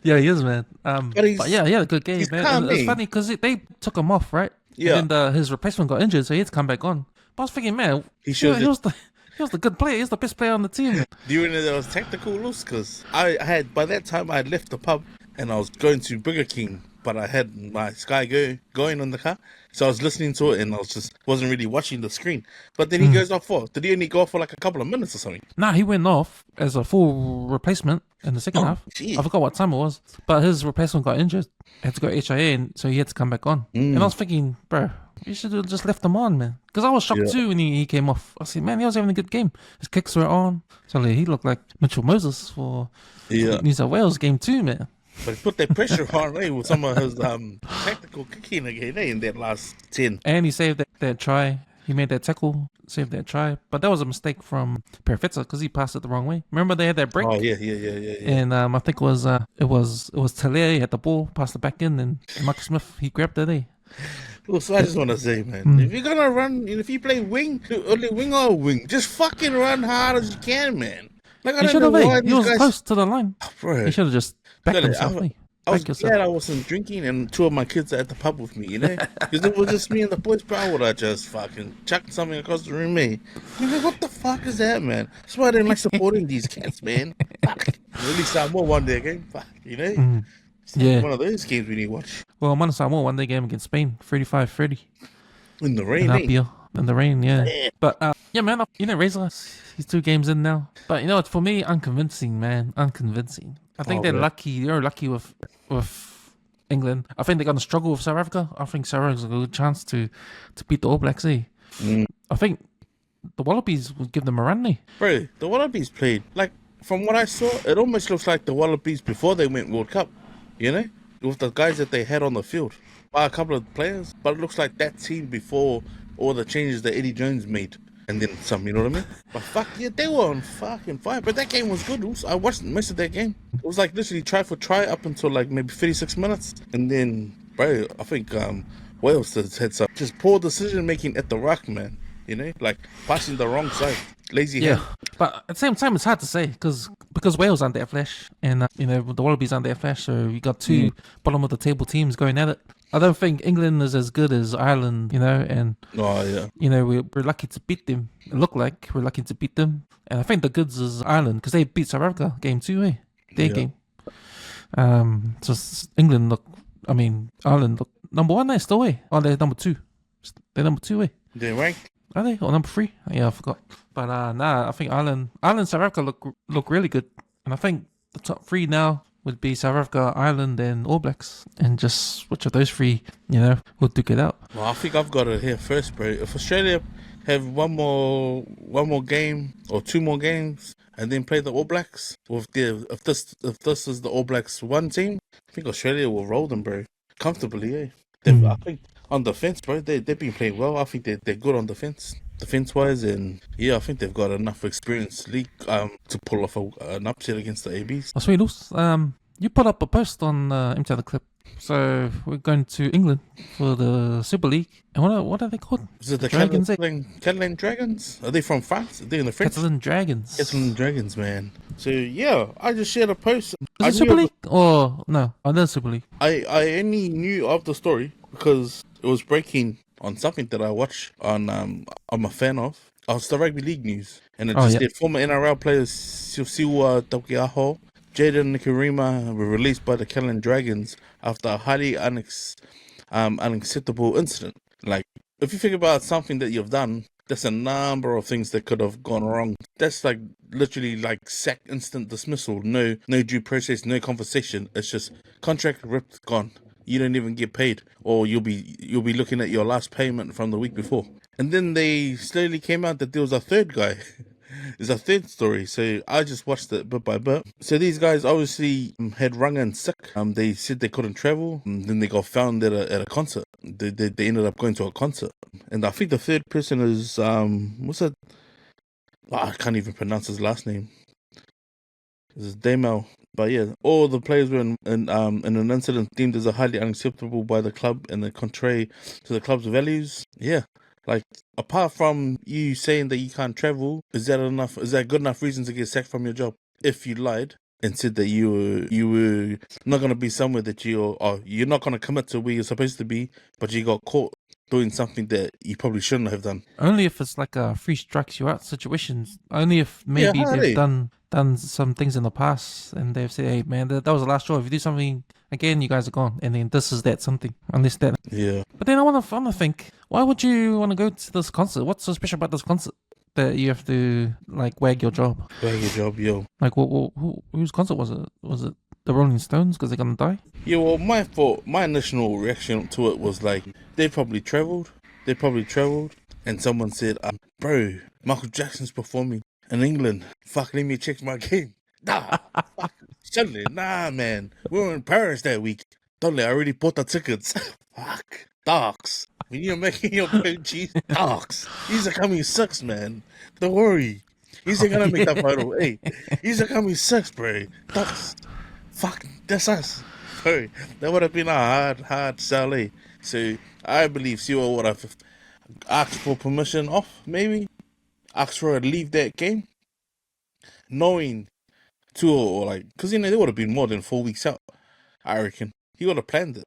Yeah, he is, man. But yeah, he had a good game, man. It's funny because they took him off, right? Yeah. And then his replacement got injured, so he had to come back on. But I was thinking, man, he was the good player. He was the best player on the team. Do you know that was tactical loose? Because by that time I had left the pub and I was going to Burger King, but I had my Sky going on the car, so I was listening to it and I wasn't really watching the screen. But then he goes off did he only go off for like a couple of minutes or something? Nah, he went off as a full replacement in the second half. Geez. I forgot what time it was, but his replacement got injured, had to go HIA, and so he had to come back on. And I was thinking, bro, you should have just left him on, man. Because I was shocked too when he came off. I said, man, he was having a good game. His kicks were on. So he looked like Mitchell Moses for New South Wales game 2, man. But he put that pressure on, with some of his tactical kicking again, in that last 10. And he saved that try. He made that tackle, saved that try. But that was a mistake from Perifetza because he passed it the wrong way. Remember they had that break? Oh, yeah. And I think it was Talia had the ball, passed it back in, and Marcus Smith, he grabbed it, Well, so I just want to say, man, if you're going to run, if you play wing, only wing or wing, just fucking run hard as you can, man. Like, I don't know why he was close to the line. Oh, bro. He should have just backed himself. I was glad I wasn't drinking and 2 of my kids are at the pub with me, you know? Because it was just me and the boys, bro. I would have just fucking chucked something across the room, me. You're like, what the fuck is that, man? That's why I don't like supporting these cats, man. Fuck. Really Samoa one day again. Fuck, you know? Yeah. One of those games we need to watch. Well, Mana Samoa one day game against Spain, 35-30. In the rain, In the rain, yeah. But, yeah, man, Razor, he's 2 games in now. But, for me, unconvincing, man. Unconvincing. I think they're lucky. They're lucky with England. I think they're going to struggle with South Africa. I think South Africa's a good chance to beat the All Blacks. I think the Wallabies will give them a run. Bro, the Wallabies played, like, from what I saw, it almost looks like the Wallabies before they went World Cup, you know? With the guys that they had on the field. By a couple of players. But it looks like that team before all the changes that Eddie Jones made. And then some, you know what I mean? But fuck, yeah, they were on fucking fire. But that game was good. I watched most of that game. It was like literally try for try up until like maybe 36 minutes. And then, bro, I think Wales had some just poor decision making at the ruck, man. You know? Like passing the wrong side. Lazy hand. But at the same time, it's hard to say because Wales aren't their flesh, and the Wallabies aren't their flesh. So you got two bottom of the table teams going at it. I don't think England is as good as Ireland, and we're lucky to beat them. It looked like we're lucky to beat them, and I think the goods is Ireland because they beat South Africa game 2, their game. So Ireland look number 1. They're still they're number 2. They're number 2, They're ranked. Are they? Or number 3? Yeah, I forgot. But I think Ireland, South Africa look really good. And I think the top 3 now would be South Africa, Ireland, and All Blacks. And just which of those 3, will duke it out. Well, I think I've got it here first, bro. If Australia have one more game or 2 more games and then play the All Blacks, or if this is the All Blacks 1 team, I think Australia will roll them, bro. Comfortably, I think on defense, bro, they've been playing well. I think they're good on defense-wise, and I think they've got enough experience league to pull off an upset against the ABs. Oh, sweet, you put up a post on MT the Clip. So we're going to England for the Super League. And what are they called? Is it the Dragons? Calalan Dragons? Are they from France? Are they in the French? Calalan Dragons. Calalan Dragons, man. So I just shared a post. Is it Super League or no? I know Super League. I only knew of the story because it was breaking on something that I watch on. I'm a fan of. It's the rugby league news, and it just said former NRL players Siwa Djokivich, Jaden Nikarima were released by the Calalan Dragons after a highly unacceptable incident. Like, if you think about something that you've done, there's a number of things that could have gone wrong. That's like literally like sack, instant dismissal, no due process, no conversation. It's just contract ripped, gone. You don't even get paid, or you'll be looking at your last payment from the week before. And then they slowly came out that there was a third guy. There's a third story, so I just watched it bit by bit. So these guys obviously had rung in sick. They said they couldn't travel, and then they got found at a concert. They ended up going to a concert, and I think the third person is what's it? I can't even pronounce his last name. It's Damel. But yeah, all the players were in an incident deemed as a highly unacceptable by the club and the contrary to the club's values. Yeah. Like, apart from you saying that you can't travel, is that enough? Is that good enough reason to get sacked from your job? If you lied and said that you were not going to be somewhere that you're not going to commit to where you're supposed to be, but you got caught doing something that you probably shouldn't have done. Only if it's like a free strikes you out situations. Only if maybe they've done some things in the past and they've said, hey man, that was the last straw. If you do something again, you guys are gone. And then this is that something. Unless that. Yeah. But then I want to think, why would you want to go to this concert? What's so special about this concert that you have to like wag your job? Wag your job, yo. Like, whose concert was it? Was it the Rolling Stones because they're gonna die? Yeah, well, my initial reaction to it was like, they probably travelled, and someone said, bro, Michael Jackson's performing in England. Fuck, let me check my game. Nah, fuck, suddenly, nah, man. We were in Paris that week. Don't I already bought the tickets. Fuck, dogs. When you're making your cheese, dogs. These are coming 6, man. Don't worry. He's gonna make that photo. Hey, he's coming 6, bro. Dogs. Fuck, that's us. Bro, that would have been a hard sell, eh? So I believe Siwa would have asked for permission off, maybe. Asked for her to leave that game. Knowing or like, because they would have been more than 4 weeks out, I reckon. He would have planned it.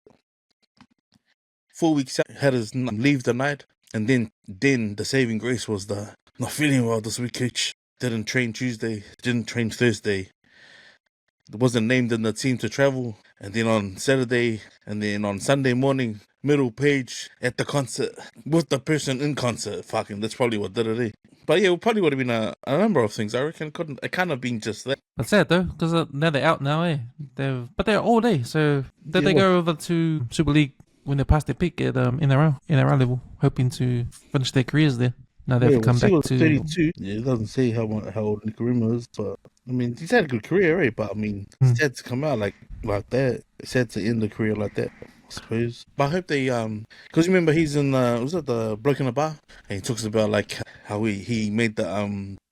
4 weeks out, had his leave the night, and then the saving grace was the not feeling well this week, coach. Didn't train Tuesday, didn't train Thursday. Wasn't named in the team to travel, and then on Saturday, and then on Sunday morning, middle page at the concert with the person in concert. Fucking, that's probably what did it. Eh? But yeah, it probably would have been a number of things. I reckon it can't have been just that. That's sad though, because now they're out now, eh? But they're all day. So did they go over to Super League when they passed their peak at NRL level, hoping to finish their careers there? Now they have to come back to 32. Yeah, it doesn't say how old Nicarima is, but I mean he's had a good career, right? But I mean, it's sad to come out like that. It's sad to end the career like that, I suppose. But I hope they because remember he's in was it the Bloke in the Bar, and he talks about like how he made the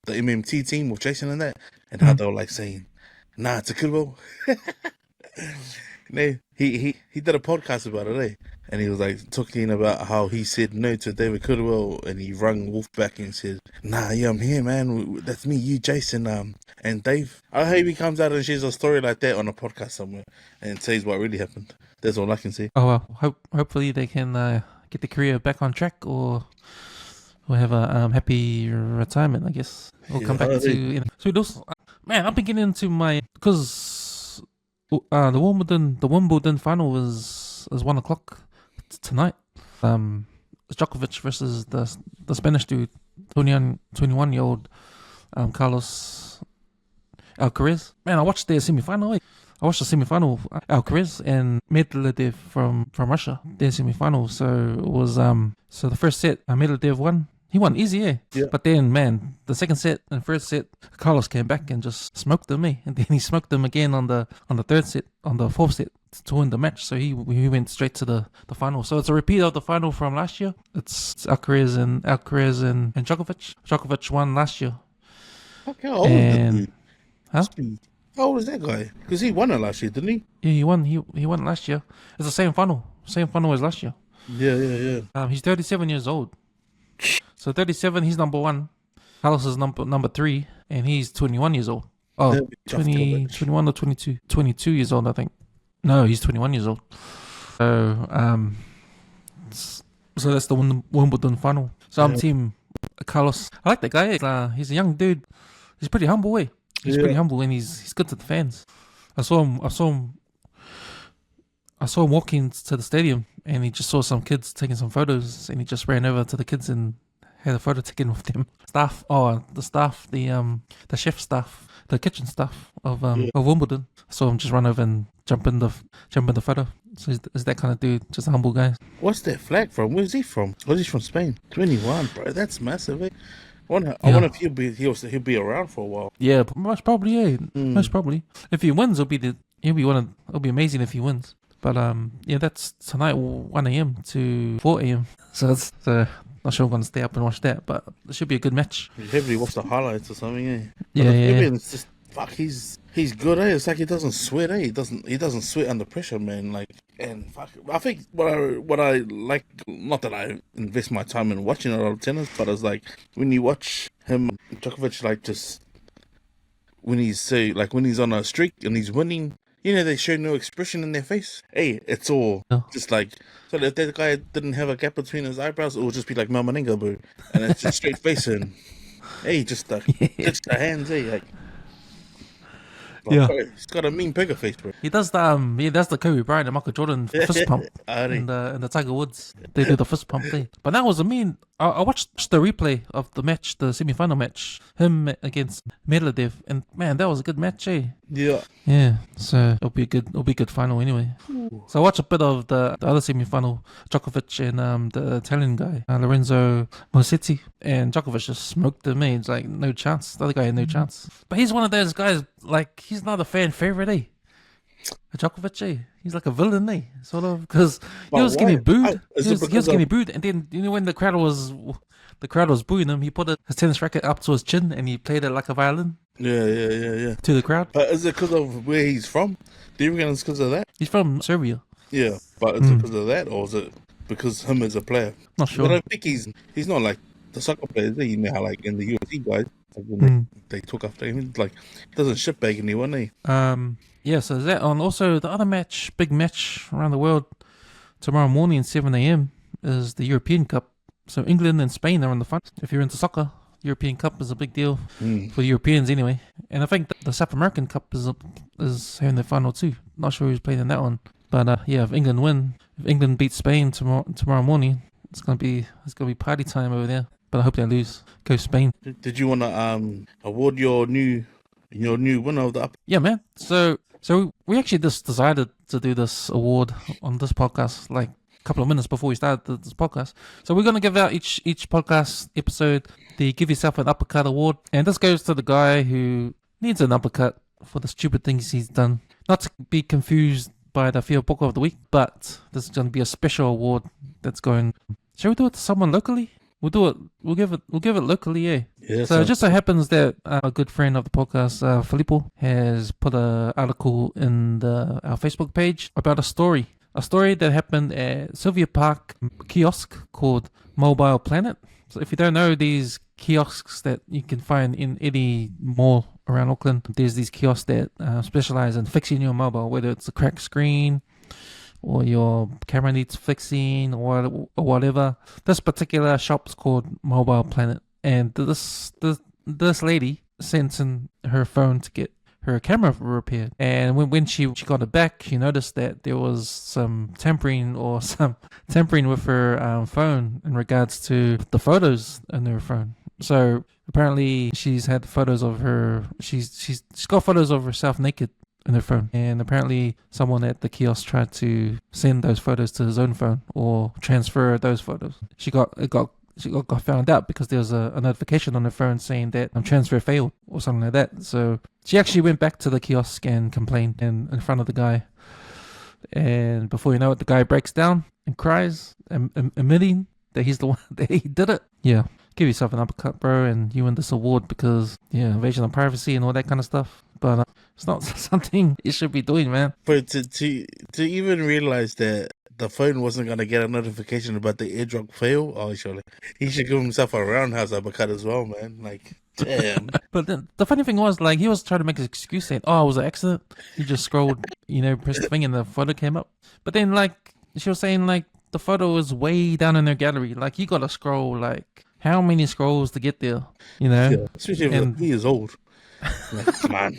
MMT team with Jason and that, and how they were like saying, "Nah, it's a Kubo." He did a podcast about it, eh? And he was like talking about how he said no to David Goodwill, and he rung Wolf back and said, "Nah, yeah, I'm here, man. That's me, you, Jason, and Dave." I hope he comes out and shares a story like that on a podcast somewhere and says what really happened. That's all I can say. Oh well, hopefully they can get the career back on track, or have a happy retirement, I guess. Or come back to So those man, I've been getting into my because the Wimbledon final is 1:00 tonight. Djokivich versus the Spanish dude, 21-year-old Carlos Alcaraz. Man, I watched their semi-final. I watched the semi-final, Alcaraz and Medvedev from Russia, their semi-final. So it was so the first set, Medvedev won. He won easy, yeah. But then, man, the second set and first set, Carlos came back and just smoked them, eh? And then he smoked them again on the third set, on the fourth set to win the match. So he went straight to the final. So it's a repeat of the final from last year. It's Alcaraz and Djokovic. Djokovic won last year. Okay, how old is Huh? How old is that guy? Because he won it last year, didn't he? Yeah, he won. He won last year. It's the same final as last year. Yeah. He's 37 years old. So 37, he's number one. Carlos is number 3, and he's 21 years old. Oh, 21 or 22? 22 years old, I think. No, he's 21 years old. So so that's the Wimbledon final. So I'm team Carlos. I like that guy. He's a young dude. He's pretty humble, eh? He's pretty humble, and he's good to the fans. I saw him walking to the stadium, and he just saw some kids taking some photos, and he just ran over to the kids and had a photo taken with them. The chef staff, the kitchen staff of Wimbledon. I saw him just run over and jump in the photo. So he's that kind of dude, just a humble guy. What's that flag from? Where's he from? Oh, he's from Spain. 21, bro. That's massive, eh? I wonder if he'll be around for a while. Yeah, most probably, yeah. Most probably. If he wins, it'll be amazing if he wins. But that's tonight 1 a.m. to 4 a.m. So it's not sure I'm gonna stay up and watch that, but it should be a good match. You heavily watch the highlights or something, eh? Yeah. It's just fuck. He's good, eh? It's like he doesn't sweat, eh? He doesn't sweat under pressure, man. Like, and fuck. I think what I like, not that I invest my time in watching a lot of tennis, but it's like when you watch him, Djokovic, like just when he's on a streak and he's winning. You know, they show no expression in their face. Hey, it's all just like, so if that guy didn't have a gap between his eyebrows, it would just be like Malmaninga, bro. And it's just straight face and, hey, just the hands, hey, like. He's got a mean poker face, bro. He does the Kobe Bryant and Michael Jordan fist pump in the Tiger Woods. They do the fist pump there. But that was I watched the replay of the match, the semi-final match, him against Medvedev, and man, that was a good match, eh? Yeah. So it'll be a good final anyway. Ooh. So I watched a bit of the other semi-final, Djokovic and the Italian guy, Lorenzo Musetti, and Djokovic just smoked him. It's like no chance. The other guy had no chance. But he's one of those guys, like he's not a fan favorite, eh? Djokovic, eh? He's like a villain, eh? Sort of, because he was getting booed. He was getting booed, and then when the crowd was booing him, he put his tennis racket up to his chin and he played it like a violin. Yeah. To the crowd. But is it because of where he's from? Do you reckon it's because of that? He's from Serbia. Yeah, but is it because of that, or is it because him as a player? Not sure. But I think he's not like the soccer players. You know how like in the UFC guys, like when they talk after him, like he doesn't shitbag anyone, eh? Yeah, so that on. Also, the other big match around the world tomorrow morning at 7 a.m. is the European Cup. So England and Spain are on the front. If you're into soccer, European Cup is a big deal for the Europeans anyway. And I think the South American Cup is having the final too. Not sure who's playing in that one. But if England beats Spain tomorrow morning, it's gonna be party time over there. but I hope they lose. Go Spain. Did you want to award your new winner of the up? Yeah, man. So we actually just decided to do this award on this podcast like a couple of minutes before we started this podcast. So we're gonna give out each podcast episode the Give Yourself an Uppercut award, and this goes to the guy who needs an uppercut for the stupid things he's done. Not to be confused by the Fia Poko of the week, but this is gonna be a special award that's going. Shall we do it to someone locally? We'll do it. We'll give it locally, yeah. Yeah. So it just so happens that a good friend of the podcast, Filippo, has put an article in our Facebook page about a story that happened at Sylvia Park kiosk called Mobile Planet. So if you don't know, these kiosks that you can find in any mall around Auckland, there's these kiosks that specialize in fixing your mobile, whether it's a cracked screen or your camera needs fixing or whatever. This particular shop's called Mobile Planet, and this lady sent in her phone to get her camera repaired, and when she got it back, she noticed that there was some tampering with her phone in regards to the photos in her phone. So apparently she's had photos of her. She's got photos of herself naked in her phone, and apparently someone at the kiosk tried to send those photos to his own phone or transfer those photos. She got found out because there was a notification on her phone saying that transfer failed or something like that. So she actually went back to the kiosk and complained in front of the guy, and before you know it, the guy breaks down and cries, admitting that he's the one that he did it. Yeah, give yourself an uppercut, bro, and you win this award because invasion of privacy and all that kind of stuff. But it's not something you should be doing, man. But to even realize that the phone wasn't gonna get a notification about the airdrop fail, surely he should give himself a roundhouse uppercut as well, man. Like, damn. But then the funny thing was, like, he was trying to make an excuse saying, "Oh, it was an accident." He just scrolled, pressed the thing, and the photo came up. But then, like, she was saying, like, the photo is way down in their gallery. Like, you gotta scroll, like, how many scrolls to get there, Yeah, especially if he is old. Like, come on.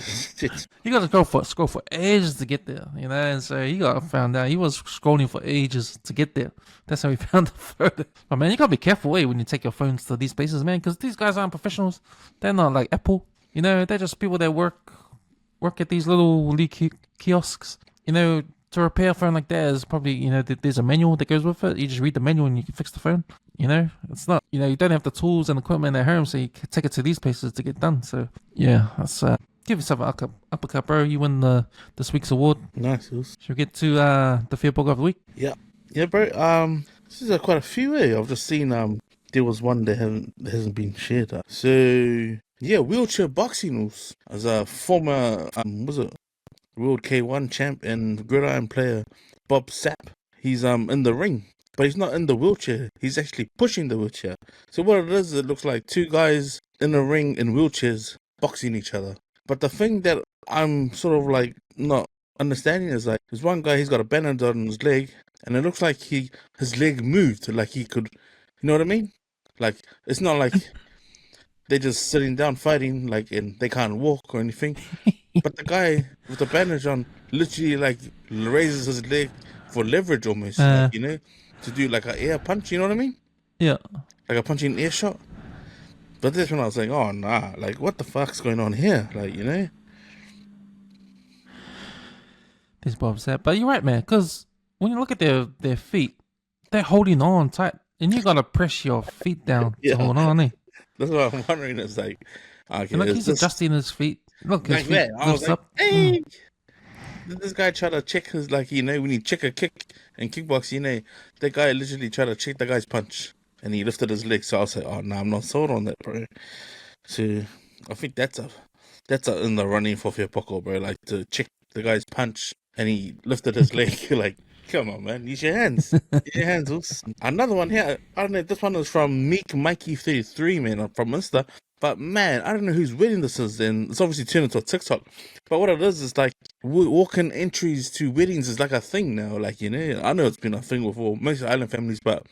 You gotta scroll for ages to get there, and so he got found out. He was scrolling for ages to get there. That's how he found the photo. But man, you gotta be careful when you take your phones to these places, man, because these guys aren't professionals. They're not like Apple, they're just people that work at these little kiosks. To repair a phone like that is probably, there's a manual that goes with it. You just read the manual and you can fix the phone. It's not, you don't have the tools and equipment at home, so you can take it to these places to get done. So, yeah, that's, give yourself an uppercut, bro. You win this week's award. Nice. Should we get to the Fia Poko of the week? Yeah. Yeah, bro. This is quite a few, I've just seen, there was one that hasn't been shared. So, yeah, wheelchair boxing rules. As a former, World K1 champ and gridiron player Bob Sapp. He's in the ring, but he's not in the wheelchair. He's actually pushing the wheelchair. So what it is, it looks like two guys in a ring in wheelchairs boxing each other. But the thing that I'm sort of like not understanding is like, there's one guy, he's got a bandage on his leg, and it looks like his leg moved, like he could, you know what I mean? Like, it's not like they're just sitting down fighting, like, and they can't walk or anything. But the guy with the bandage on literally like raises his leg for leverage almost, to do like an air punch, you know what I mean? Yeah. Like a punching air shot. But that's when I was like, oh nah, like what the fuck's going on here? Like, This Bob Sapp. But you're right, man, because when you look at their feet, they're holding on tight. And you gotta press your feet down to hold on, eh? That's what I'm wondering. It's like, okay, and he's adjusting his feet. Look, his like feet that. I was like, up. hey. Did this guy try to check his, like, when you check a kick and kickbox, the guy literally tried to check the guy's punch and he lifted his leg. So I was like, oh, no, I'm not sold on that, bro. So I think that's in the running for Fia Poko, bro. Like, to check the guy's punch and he lifted his leg. Like, come on, man. Use your hands. Use your hands, oops. Another one here. I don't know. This one is from Meek Mikey 33, man, from Insta. But man, I don't know whose wedding this is, and it's obviously turned into a TikTok. But what it is like walk-in entries to weddings is like a thing now. Like, I know it's been a thing with most island families, but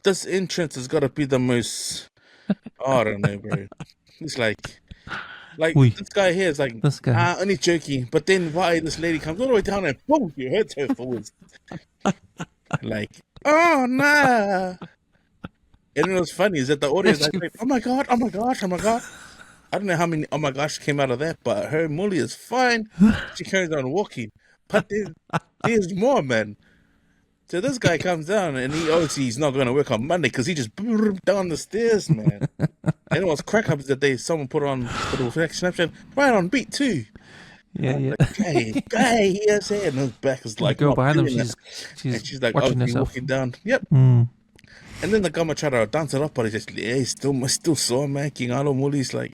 this entrance has got to be the most. I don't know, bro. It's like this guy here is like, this guy. Only joking. But then why this lady comes all the way down and boom, you hurt her forwards. Like, oh nah. And it was funny is that the audience like, oh my god, oh my gosh, oh my god. I don't know how many oh my gosh came out of that, but her Mully is fine. She carries on walking. But there's more, man. So this guy comes down and he obviously he's not going to work on Monday because he just down the stairs, man. And it was crack ups that day. Someone put on the Snapchat right on beat too. Yeah, yeah. Like, hey, yes, and his back is like the girl behind him, and she's like watching obviously herself. walking down. Yep. Mm. And then the guy tried to dance it up, but he's still sore, man. King Alo Mully's like,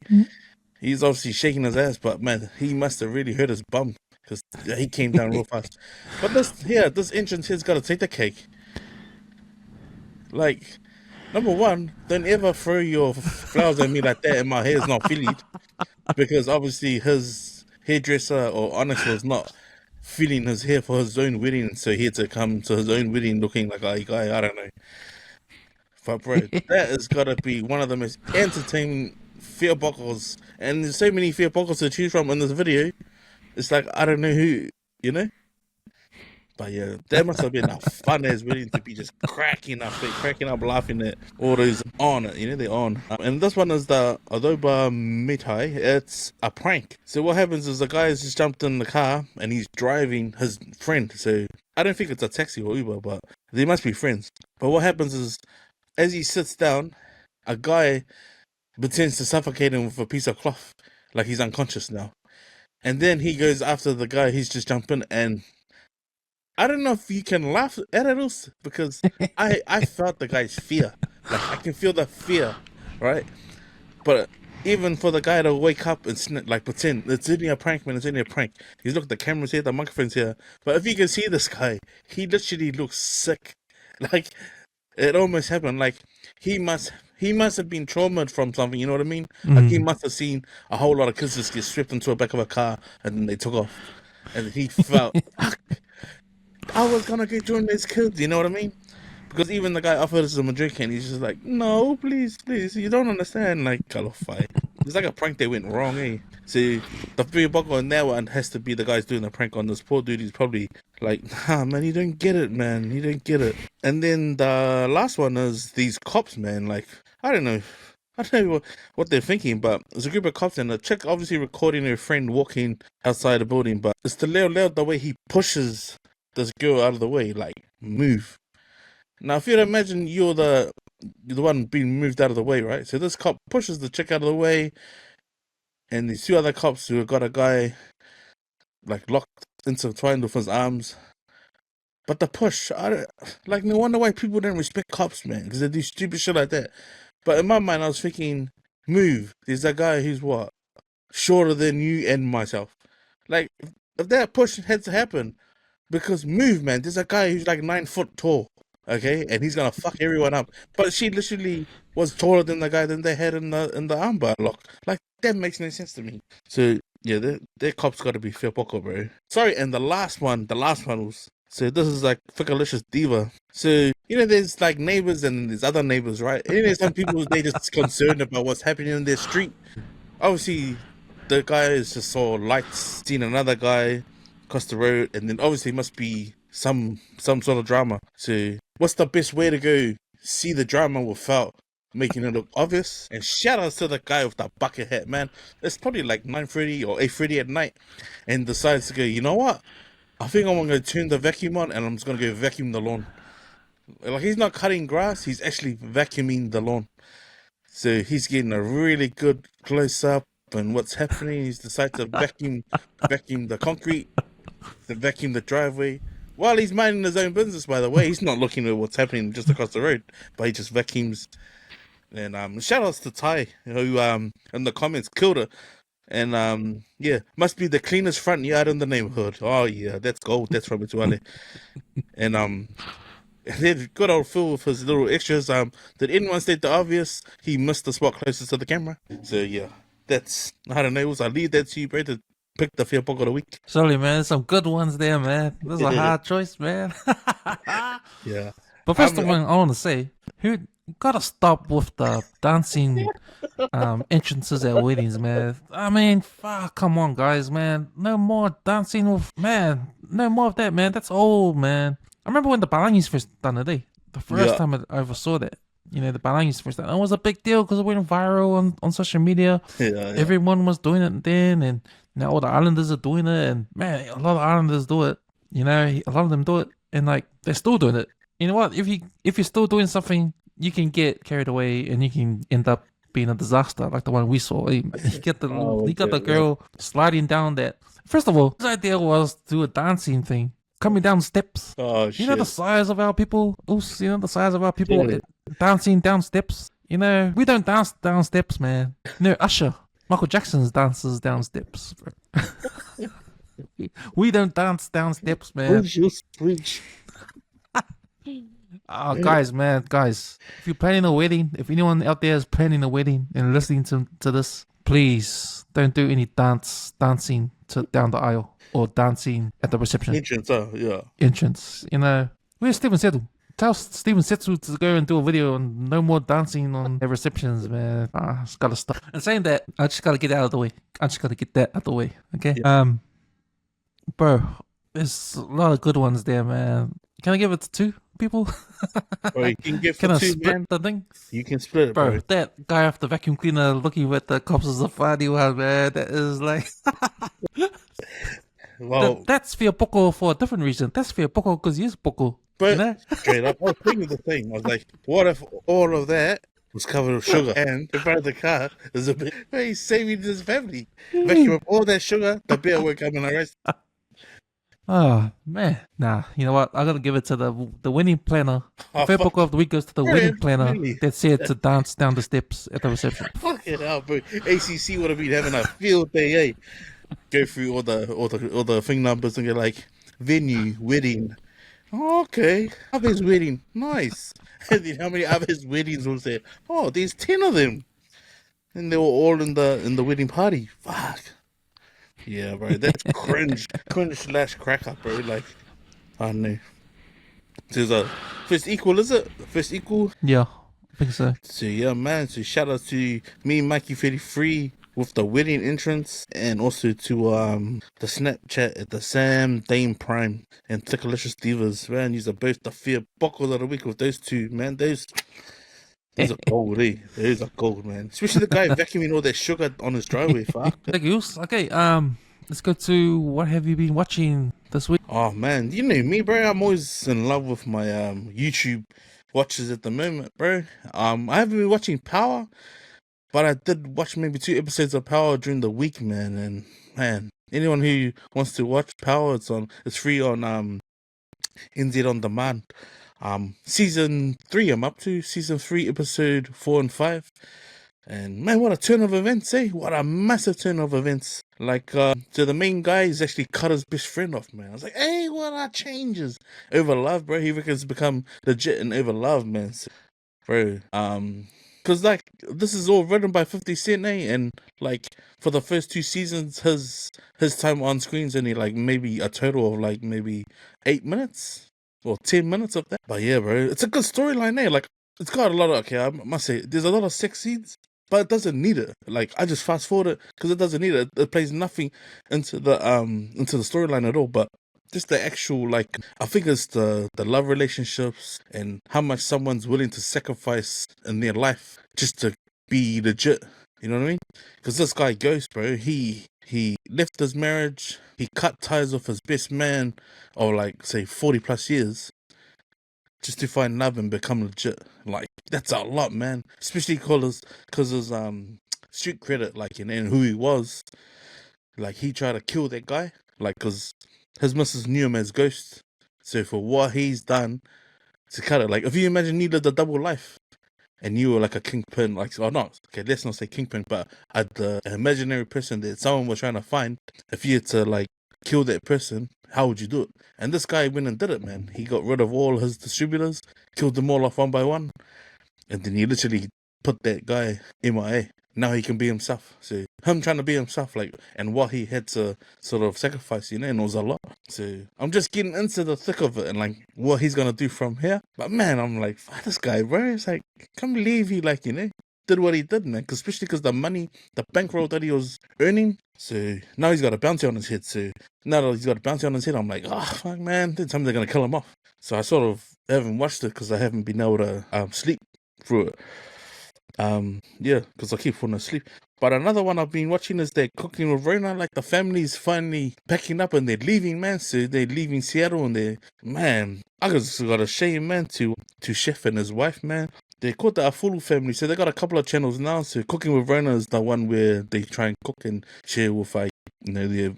he's obviously shaking his ass, but man, he must have really hurt his bum because he came down real fast. But this entrance here's got to take the cake. Like, number one, don't ever throw your flowers at me like that and my hair's not filled, because obviously his hairdresser or Onyx was not filling his hair for his own wedding, so he had to come to his own wedding looking like a guy, I don't know. But bro, that has got to be one of the most entertaining Fia Pokos, and there's so many Fia Pokos to choose from in this video. It's like I don't know who, you know. But yeah, that must have been a fun as wedding to be just cracking up, laughing at all those on it. You know, they're on. And this one is the Adoba Mitai. It's a prank. So what happens is the guy has just jumped in the car and he's driving his friend. So I don't think it's a taxi or Uber, but they must be friends. But what happens is, as he sits down, a guy pretends to suffocate him with a piece of cloth, like he's unconscious now. And then he goes after the guy he's just jumping, and I don't know if you can laugh at it, because I felt the guy's fear. Like, I can feel the fear, right? But even for the guy to wake up and like pretend it's only a prank, man, it's only a prank. He's look, the camera's here, the microphone's here. But if you can see this guy, he literally looks sick. Like, it almost happened. Like, he must have been traumatized from something, you know what I mean? Like, he must have seen a whole lot of kids just get swept into the back of a car and then they took off. And he felt, fuck, I was gonna get join these kids, you know what I mean? Because even the guy offered him a drink and he's just like, no, please, you don't understand. Like, Kalofai. It's like a prank that went wrong, eh? See, the Fia Poko in that one has to be the guys doing the prank on this poor dude. He's probably like, nah, man, you don't get it, man. You don't get it. And then the last one is these cops, man. Like, I don't know what they're thinking, but there's a group of cops and a chick obviously recording her friend walking outside the building, but it's the way he pushes this girl out of the way, like, move. Now, if you'd imagine you're the one being moved out of the way, right? So this cop pushes the chick out of the way, and these two other cops who have got a guy, like, locked, intertwined with his arms. But the push, no wonder why people don't respect cops, man, because they do stupid shit like that. But in my mind, I was thinking, move. There's a guy who's what? Shorter than you and myself. Like, if that push had to happen, because move, man, there's a guy who's like 9 foot tall. Okay, and he's gonna fuck everyone up. But she literally was taller than the guy than they had in the armbar lock. Like, that makes no sense to me. So yeah, their cops got to be Fia Poko, bro. Sorry, and the last one was. So this is like Fickalicious Diva. So you know, there's like neighbors and there's other neighbors, right? And there's some people they just concerned about what's happening in their street. Obviously, the guy is just saw lights, seen another guy across the road, and then obviously it must be some sort of drama. So what's the best way to go see the drama without making it look obvious? And shout outs to the guy with the bucket hat, man. It's probably like 9:30 or 8:30 at night, and decides to go, you know what? I think I'm gonna turn the vacuum on and I'm just gonna go vacuum the lawn. Like, he's not cutting grass, he's actually vacuuming the lawn. So he's getting a really good close up and what's happening. He's decided to vacuum the concrete, to vacuum the driveway. While he's minding his own business, by the way. He's not looking at what's happening just across the road, but he just vacuums. And shout outs to Ty, who in the comments killed her. And yeah, must be the cleanest front yard in the neighborhood. Oh yeah, that's gold. That's from Ituale. And then good old Phil with his little extras. Did anyone state the obvious? He missed the spot closest to the camera. So yeah, that's, I don't know. I leave that to you, bro, to pick the Fia Poko of the week. Sorry, man. Some good ones there, man. This is a hard choice, man. Yeah. But first of all, I want to say, who gotta stop with the dancing entrances at weddings, man. I mean, fuck, come on, guys, man. No more dancing with, man. No more of that, man. That's old, man. I remember when the Palangis first done it, eh? The first time I ever saw that. you know, the Balangi's first time. It was a big deal because it went viral on social media. Yeah. Everyone was doing it then, and now all the Islanders are doing it, and man, a lot of Islanders do it. You know, a lot of them do it, and like they're still doing it. You know what? If you're still doing something, you can get carried away, and you can end up being a disaster like the one we saw. You get the girl sliding down that. First of all, his idea was to do a dancing thing, coming down steps. Oh shit! You know the size of our people. Oops, you know the size of our people dancing down steps. You know we don't dance down steps, man. You know Usher, Michael Jackson's dances down steps. We don't dance down steps, man. Preach. Oh, guys, if you're planning a wedding, if anyone out there is planning a wedding and listening to this, please don't do any dancing down the aisle or dancing at the reception. Entrance, you know. Where's Steven Settle? Tell Steven Settle to go and do a video on no more dancing on the receptions, man. It's gotta stop. And saying that, I just gotta get out of the way. I just gotta get that out of the way, okay? Yeah. Bro, there's a lot of good ones there, man. Can I give it to 2 people? Bro, you can give Can I 2, split man. the thing? You can split it, bro. That guy off the vacuum cleaner looking at the cops is a funny one, man. That is like... Well, that's Fia Poko for a different reason. That's Fia Poko because he's Poko. But you know? straight up, I was thinking the thing. I was like, what if all of that was covered with sugar and in front of the car is a bit... He's saving his family. Vacuum up all that sugar, the beer will come and arrest. Oh man, nah. You know what? I gotta give it to the winning planner. Fia Poko of the week goes to the winning planner that said to dance down the steps at the reception. Fucking hell, bro! ACC would have been having a field day, eh? Go through all the thing numbers and get like venue, wedding. Oh, okay, Abe's wedding, nice. And then how many Abe's weddings was there? Oh, there's 10 of them, and they were all in the wedding party. Fuck. Yeah, bro, that's cringe / crack up, bro. Like, I don't know. There's a first equal, is it? First equal? Yeah, I think so. So yeah, man. So shout out to me, Mikey 33, with the wedding entrance, and also to the Snapchat at the Sam Dame Prime and Thickalicious Divas. Man, these are both the Fia Poko of the week with those 2, man. Those are gold, eh? Those are gold, man. Especially the guy vacuuming all that sugar on his driveway, fuck. Thank you. Okay, let's go to what have you been watching this week? Oh man, you know me, bro. I'm always in love with my YouTube watches at the moment, bro. I haven't been watching Power, but I did watch maybe 2 episodes of Power during the week, man. And man, anyone who wants to watch Power, it's free on NZ On Demand. Season 3 I'm up to, season 3 episode 4 and 5, and man, what a turn of events, eh? What a massive turn of events. Like, so the main guy is actually cut his best friend off, man. I was like, hey, what are changes over love, bro? He reckons become legit and over love, man. So, bro, cause like this is all written by 50 Cent, eh? And like for the first 2 seasons, his time on screen's only like maybe a total of like maybe 8 minutes. Or 10 minutes of that. But yeah, bro, it's a good storyline there. Like, it's got a lot of, okay, I must say, there's a lot of sex scenes, but it doesn't need it. Like, I just fast forward it because it doesn't need it. It plays nothing into the storyline at all. But just the actual, like, I think it's the love relationships and how much someone's willing to sacrifice in their life just to be legit. You know what I mean? Because this guy Ghost, bro, he left his marriage, he cut ties with his best man of like, say, 40 plus years just to find love and become legit. Like, that's a lot, man. Especially because his street credit, like, and who he was. Like, he tried to kill that guy, like, because his missus knew him as Ghost. So for what he's done to cut it, like, if you imagine he lived a double life, and you were like a kingpin, like, or not, okay, let's not say kingpin, but the imaginary person that someone was trying to find, if you had to, like, kill that person, how would you do it? And this guy went and did it, man. He got rid of all his distributors, killed them all off one by one, and then he literally put that guy MIA. Now he can be himself. So him trying to be himself, like, and what he had to sort of sacrifice, you know, and it was a lot. So I'm just getting into the thick of it and like what he's gonna do from here. But man, I'm like, fuck this guy, bro. It's like, can't believe he, like, you know, did what he did, man. Cause especially because the money, the bankroll that he was earning. So now he's got a bounty on his head. So now that he's got a bounty on his head, I'm like, oh fuck, man. Then something they're gonna kill him off. So I sort of haven't watched it because I haven't been able to sleep through it. Yeah, because I keep falling asleep. But another one I've been watching is they're cooking with Rona. Like the family's finally packing up and they're leaving, man. So they're leaving Seattle and I just got a shame, man, to Chef and his wife, man. They called the Afulu family, so they got a couple of channels now. So Cooking with Rona is the one where they try and cook and share with their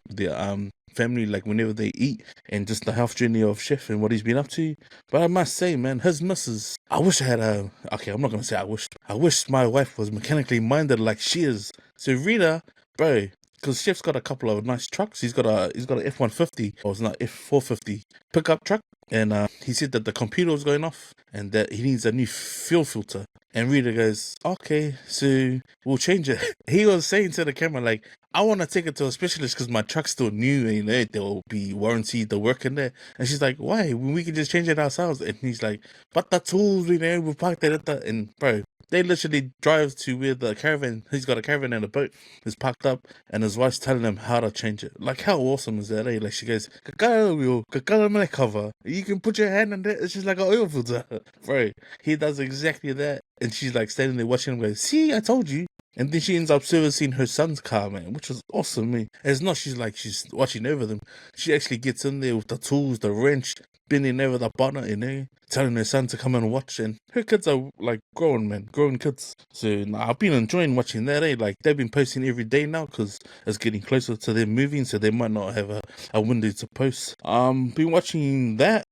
family, like whenever they eat, and just the health journey of Chef and what he's been up to. But I must say, man, his missus, I wish I had okay, I'm not gonna say I wish my wife was mechanically minded like she is. So Rita, bro, because Chef's got a couple of nice trucks. He's got a F-150, or it's not, F-450 pickup truck. And he said that the computer was going off and that he needs a new fuel filter. And Rita goes, okay, so we'll change it. He was saying to the camera, like, I want to take it to a specialist because my truck's still new and there'll be warranty, the work in there. And she's like, why? We can just change it ourselves. And he's like, but the tools, we parked it at the... And bro, they literally drive to where the caravan, he's got a caravan and a boat, is parked up, and his wife's telling him how to change it. Like, how awesome is that, eh? Like, she goes, kakala cover. You can put your hand in there, it's just like an oil filter. Bro, he does exactly that. And she's like standing there watching him go, see, I told you. And then she ends up servicing her son's car, man, which was awesome, man. It's not she's watching over them. She actually gets in there with the tools, the wrench, bending over the bonnet, telling her son to come and watch. And her kids are like grown kids. So I've been enjoying watching that, eh? Like they've been posting every day now because it's getting closer to them moving, so they might not have a window to post. Been watching that.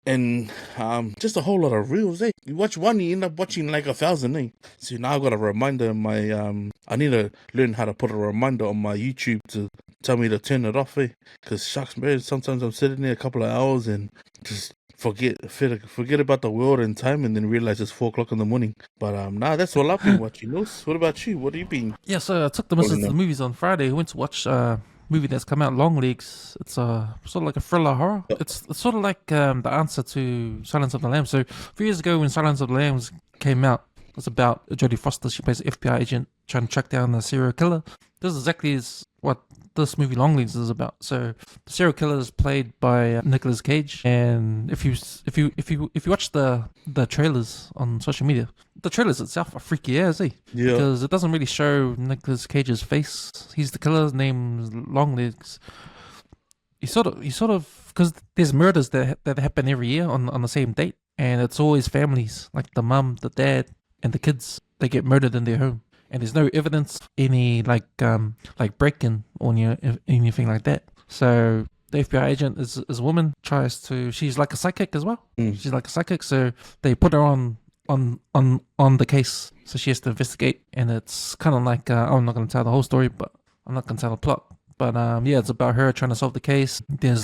And just a whole lot of reels, eh? You watch one, you end up watching like 1,000, eh? So now I've got a reminder in my I need to learn how to put a reminder on my YouTube to tell me to turn it off, eh? Because shucks, man, sometimes I'm sitting there a couple of hours and just forget about the world and time, and then realize it's 4 o'clock in the morning. But that's all I've been watching. What about you? What have you been? Yeah, so I took the missus to the movies on Friday. We went to watch movie that's come out, Long Legs. It's sort of like a thriller horror. It's sort of like the answer to Silence of the Lambs. So a few years ago when Silence of the Lambs came out, it was about Jodie Foster. She plays an FBI agent trying to track down a serial killer. This exactly is what this movie Long Legs is about. So the serial killer is played by Nicolas Cage, and if you watch the trailers on social media, the trailers itself are freaky as, eh? Yeah. Because it doesn't really show Nicolas Cage's face. He's the killer's name's Long Legs. He sort of because there's murders that happen every year on the same date, and it's always families, like the mum, the dad, and the kids. They get murdered in their home. And there's no evidence, any like break-in or anything like that. So the FBI agent is a woman, she's like a psychic as well. She's like a psychic, so they put her on the case, so she has to investigate. And it's kind of like I'm not going to tell the whole story, but I'm not going to tell the plot. But yeah, it's about her trying to solve the case. There's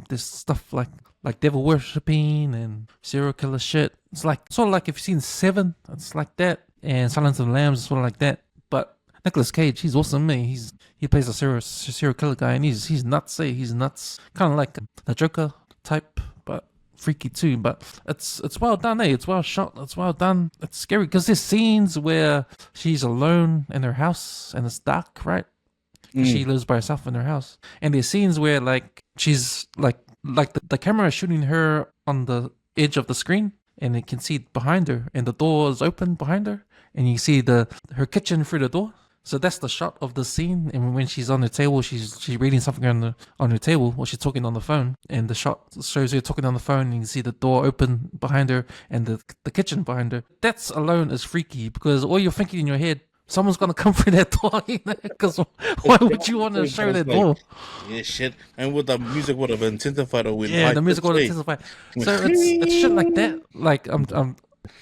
this stuff like devil worshipping and serial killer shit. It's like sort of like if you've seen Seven, it's like that. And Silence of the Lambs is sort of like that. But Nicolas Cage, he's awesome, man. He plays a serial killer guy, and he's nuts, eh? He's nuts. Kind of like the Joker type, but freaky too. But it's well done, eh? It's well shot. It's well done. It's scary because there's scenes where she's alone in her house and it's dark, right? She lives by herself in her house, and there's scenes where like she's like the camera is shooting her on the edge of the screen, and you can see behind her, and the door is open behind her, and you see her kitchen through the door. So that's the shot of the scene. And when she's on the table, she's reading something on her table while she's talking on the phone, and the shot shows her talking on the phone, and you can see the door open behind her and the kitchen behind her. That's alone is freaky because all you're thinking in your head, someone's gonna come through that door, because why would you want to show that door? Yeah, shit. And the music would have intensified or the music would have intensified. So it's shit like that. Like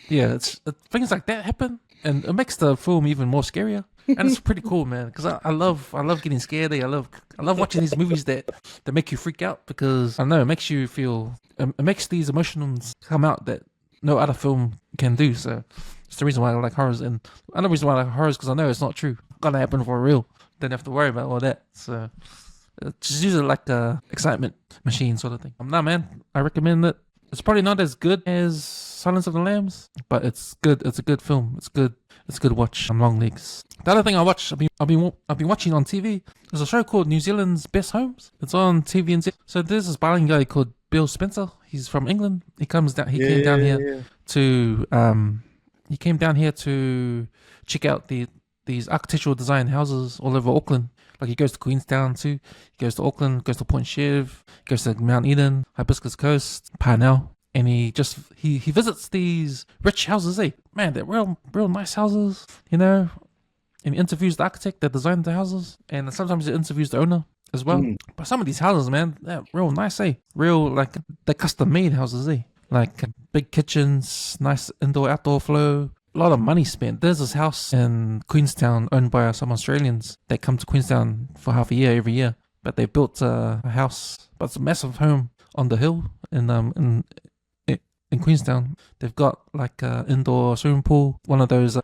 it's things like that happen, and it makes the film even more scarier. And it's pretty cool, man. Because I love getting scared. I love watching these movies that make you freak out, because I know it makes you feel. It makes these emotions come out that no other film can do. So it's the reason why I like horrors. And another reason why I like horrors, because I know it's not true. It's gonna happen for real. Don't have to worry about all that. So just use it like a excitement machine sort of thing. Nah, man, I recommend it. It's probably not as good as Silence of the Lambs, but it's good. It's a good film. It's good. It's a good watch. Long Legs. The other thing I watch, I've been watching on TV. There's a show called New Zealand's Best Homes. It's on TVNZ. So there's this Bali guy called Bill Spencer. He's from England. He came down here to he came down here to check out these architectural design houses all over Auckland. Like he goes to Queenstown too. He goes to Auckland, goes to Point Chev, goes to Mount Eden, Hibiscus Coast, Parnell, and he visits these rich houses. Man, they're real nice houses, you know. And he interviews the architect that designed the houses, and sometimes he interviews the owner as well. But some of these houses, man, they're real nice, real, like, they're custom made houses, like big kitchens, nice indoor-outdoor flow. A lot of money spent. There's this house in Queenstown owned by some Australians. They come to Queenstown for half a year every year, but they built a house. But it's a massive home on the hill in Queenstown. They've got like an indoor swimming pool, one of those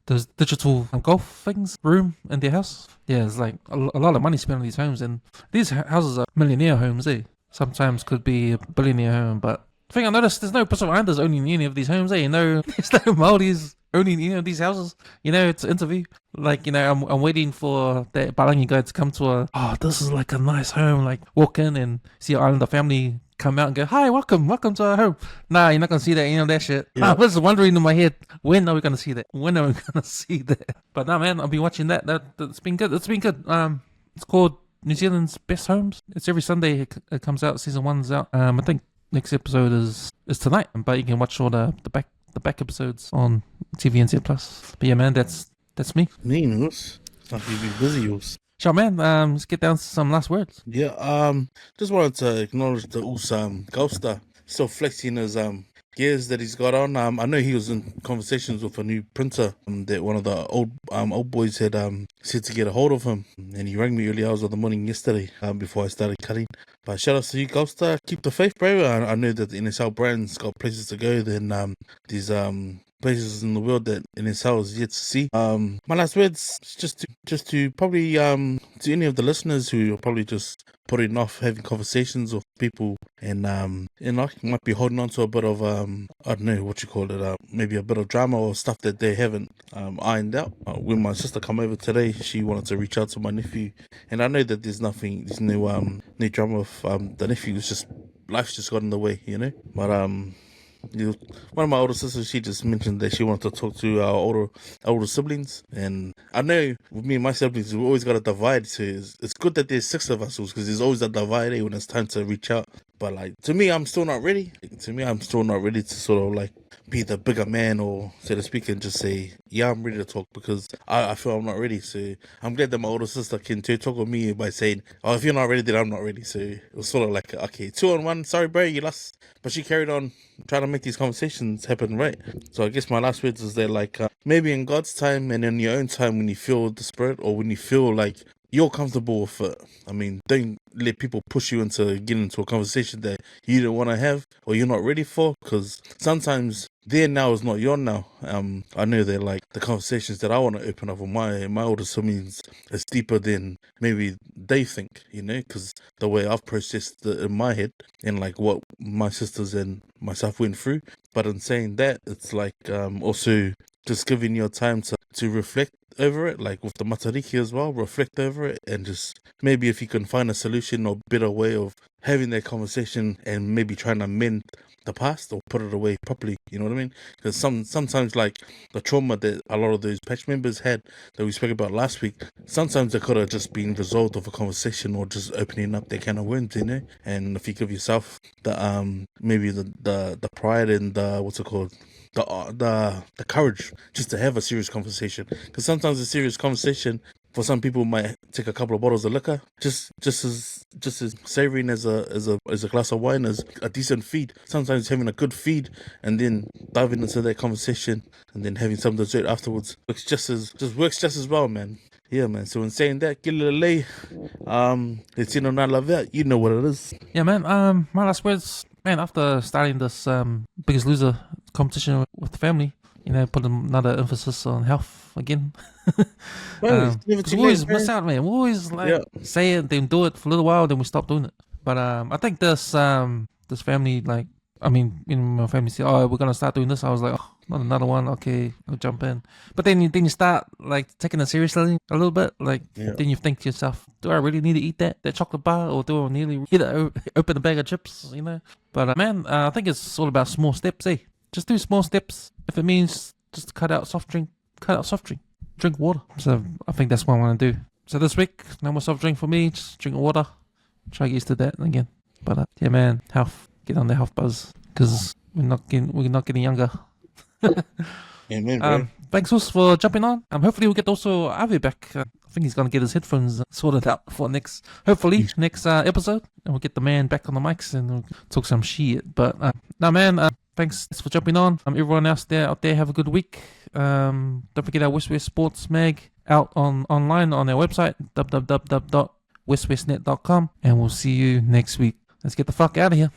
those digital golf things room in their house. Yeah, it's like a lot of money spent on these homes, and these houses are millionaire homes. Sometimes could be a billionaire home, but the thing I noticed, there's no Pacific Islanders owning any of these homes, No, there's no Māoris owning any of these houses, to interview. Like, I'm waiting for that Balangi guy to come to this is like a nice home, like walk in and see an Islander family come out and go, hi, welcome to our home. Nah, you're not going to see that shit. Yeah. I was wondering in my head, when are we going to see that? But nah, man, I've been watching that. That's been good. It's it's called New Zealand's Best Homes. It's every Sunday it comes out. Season 1's out. I think next episode is tonight, but you can watch all the back episodes on TVNZ Plus. But yeah, man, that's me. Me, Noos. Like you be busy, yours. Sure, man. Let's get down to some last words. Yeah. Just wanted to acknowledge the Ghoster still flexing his gears that he's got on. I know he was in conversations with a new printer that one of the old boys had said to get a hold of him, and he rang me early hours of the morning yesterday before I started cutting. But shout out to you, Ghoster. Keep the faith, bro. I know that the NSL brand's got places to go. Then these places in the world that NSL is yet to see. My last words just to probably to any of the listeners who are probably just putting off having conversations with people and might be holding on to a bit of I don't know what you call it, maybe a bit of drama or stuff that they haven't ironed out. When my sister come over today, she wanted to reach out to my nephew, and I know that there's no drama with the nephew. It's just life's just got in the way, But one of my older sisters, she just mentioned that she wanted to talk to our older siblings, and I know with me and my siblings, we always got a divide. So it's good that there's 6 of us, because there's always a divide when it's time to reach out. But like, to me, I'm still not ready. To sort of like be the bigger man, or so to speak, and just say, yeah, I'm ready to talk, because I feel I'm not ready. So I'm glad that my older sister can talk with me by saying, oh, if you're not ready, then I'm not ready. So it was sort of like, okay, 2-on-1, sorry bro, you lost. But she carried on trying to make these conversations happen, right? So I guess my last words is that, like, maybe in God's time and in your own time, when you feel the Spirit, or when you feel like you're comfortable with it, I mean, don't let people push you into getting into a conversation that you don't want to have or you're not ready for, because sometimes their now is not your now. I know that, like, the conversations that I want to open up with my older siblings is deeper than maybe they think, because the way I've processed it in my head and like what my sisters and myself went through. But in saying that, it's like also just giving your time to reflect over it, like with the matariki as well, reflect over it, and just maybe if you can find a solution or better way of having that conversation and maybe trying to mend the past or put it away properly, you know what I mean? Because sometimes, like, the trauma that a lot of those patch members had that we spoke about last week, sometimes it could have just been resolved of a conversation or just opening up that kind of wound, And if you give yourself the maybe the pride and the courage just to have a serious conversation, because sometimes a serious conversation for some people might take a couple of bottles of liquor, just as savoring as a glass of wine, as a decent feed. Sometimes having a good feed and then diving into that conversation and then having some dessert afterwards works just as well, man. Yeah, man. So in saying that, Gililei, Latino na love, you know what it is. Yeah, man. My last words, man. After starting this Biggest Loser competition with the family, put another emphasis on health again. We always miss out, man. We always say it, then do it for a little while, then we stop doing it. But I think this family, like, my family said, oh, we're gonna start doing this. I was like, oh, not another one. Okay, I'll jump in. But then you start like taking it seriously a little bit. Like, then you think to yourself, do I really need to eat that chocolate bar, or do I nearly open a bag of chips? But man, I think it's all about small steps. Just do small steps. If it means just cut out soft drink. Drink water. So I think that's what I want to do. So this week, no more soft drink for me. Just drink water. Try to get used to that again. But yeah, man, health. Get on the health buzz because we're not getting younger. Amen, bro. Thanks, Us, for jumping on. Hopefully we'll get also Avi back. I think he's gonna get his headphones sorted out for next episode, and we'll get the man back on the mics and we'll talk some shit. But no, man, thanks for jumping on. Everyone else out there, have a good week. Don't forget our WesWes Sports Mag out online on our website www.weswesnet.com, and we'll see you next week. Let's get the fuck out of here.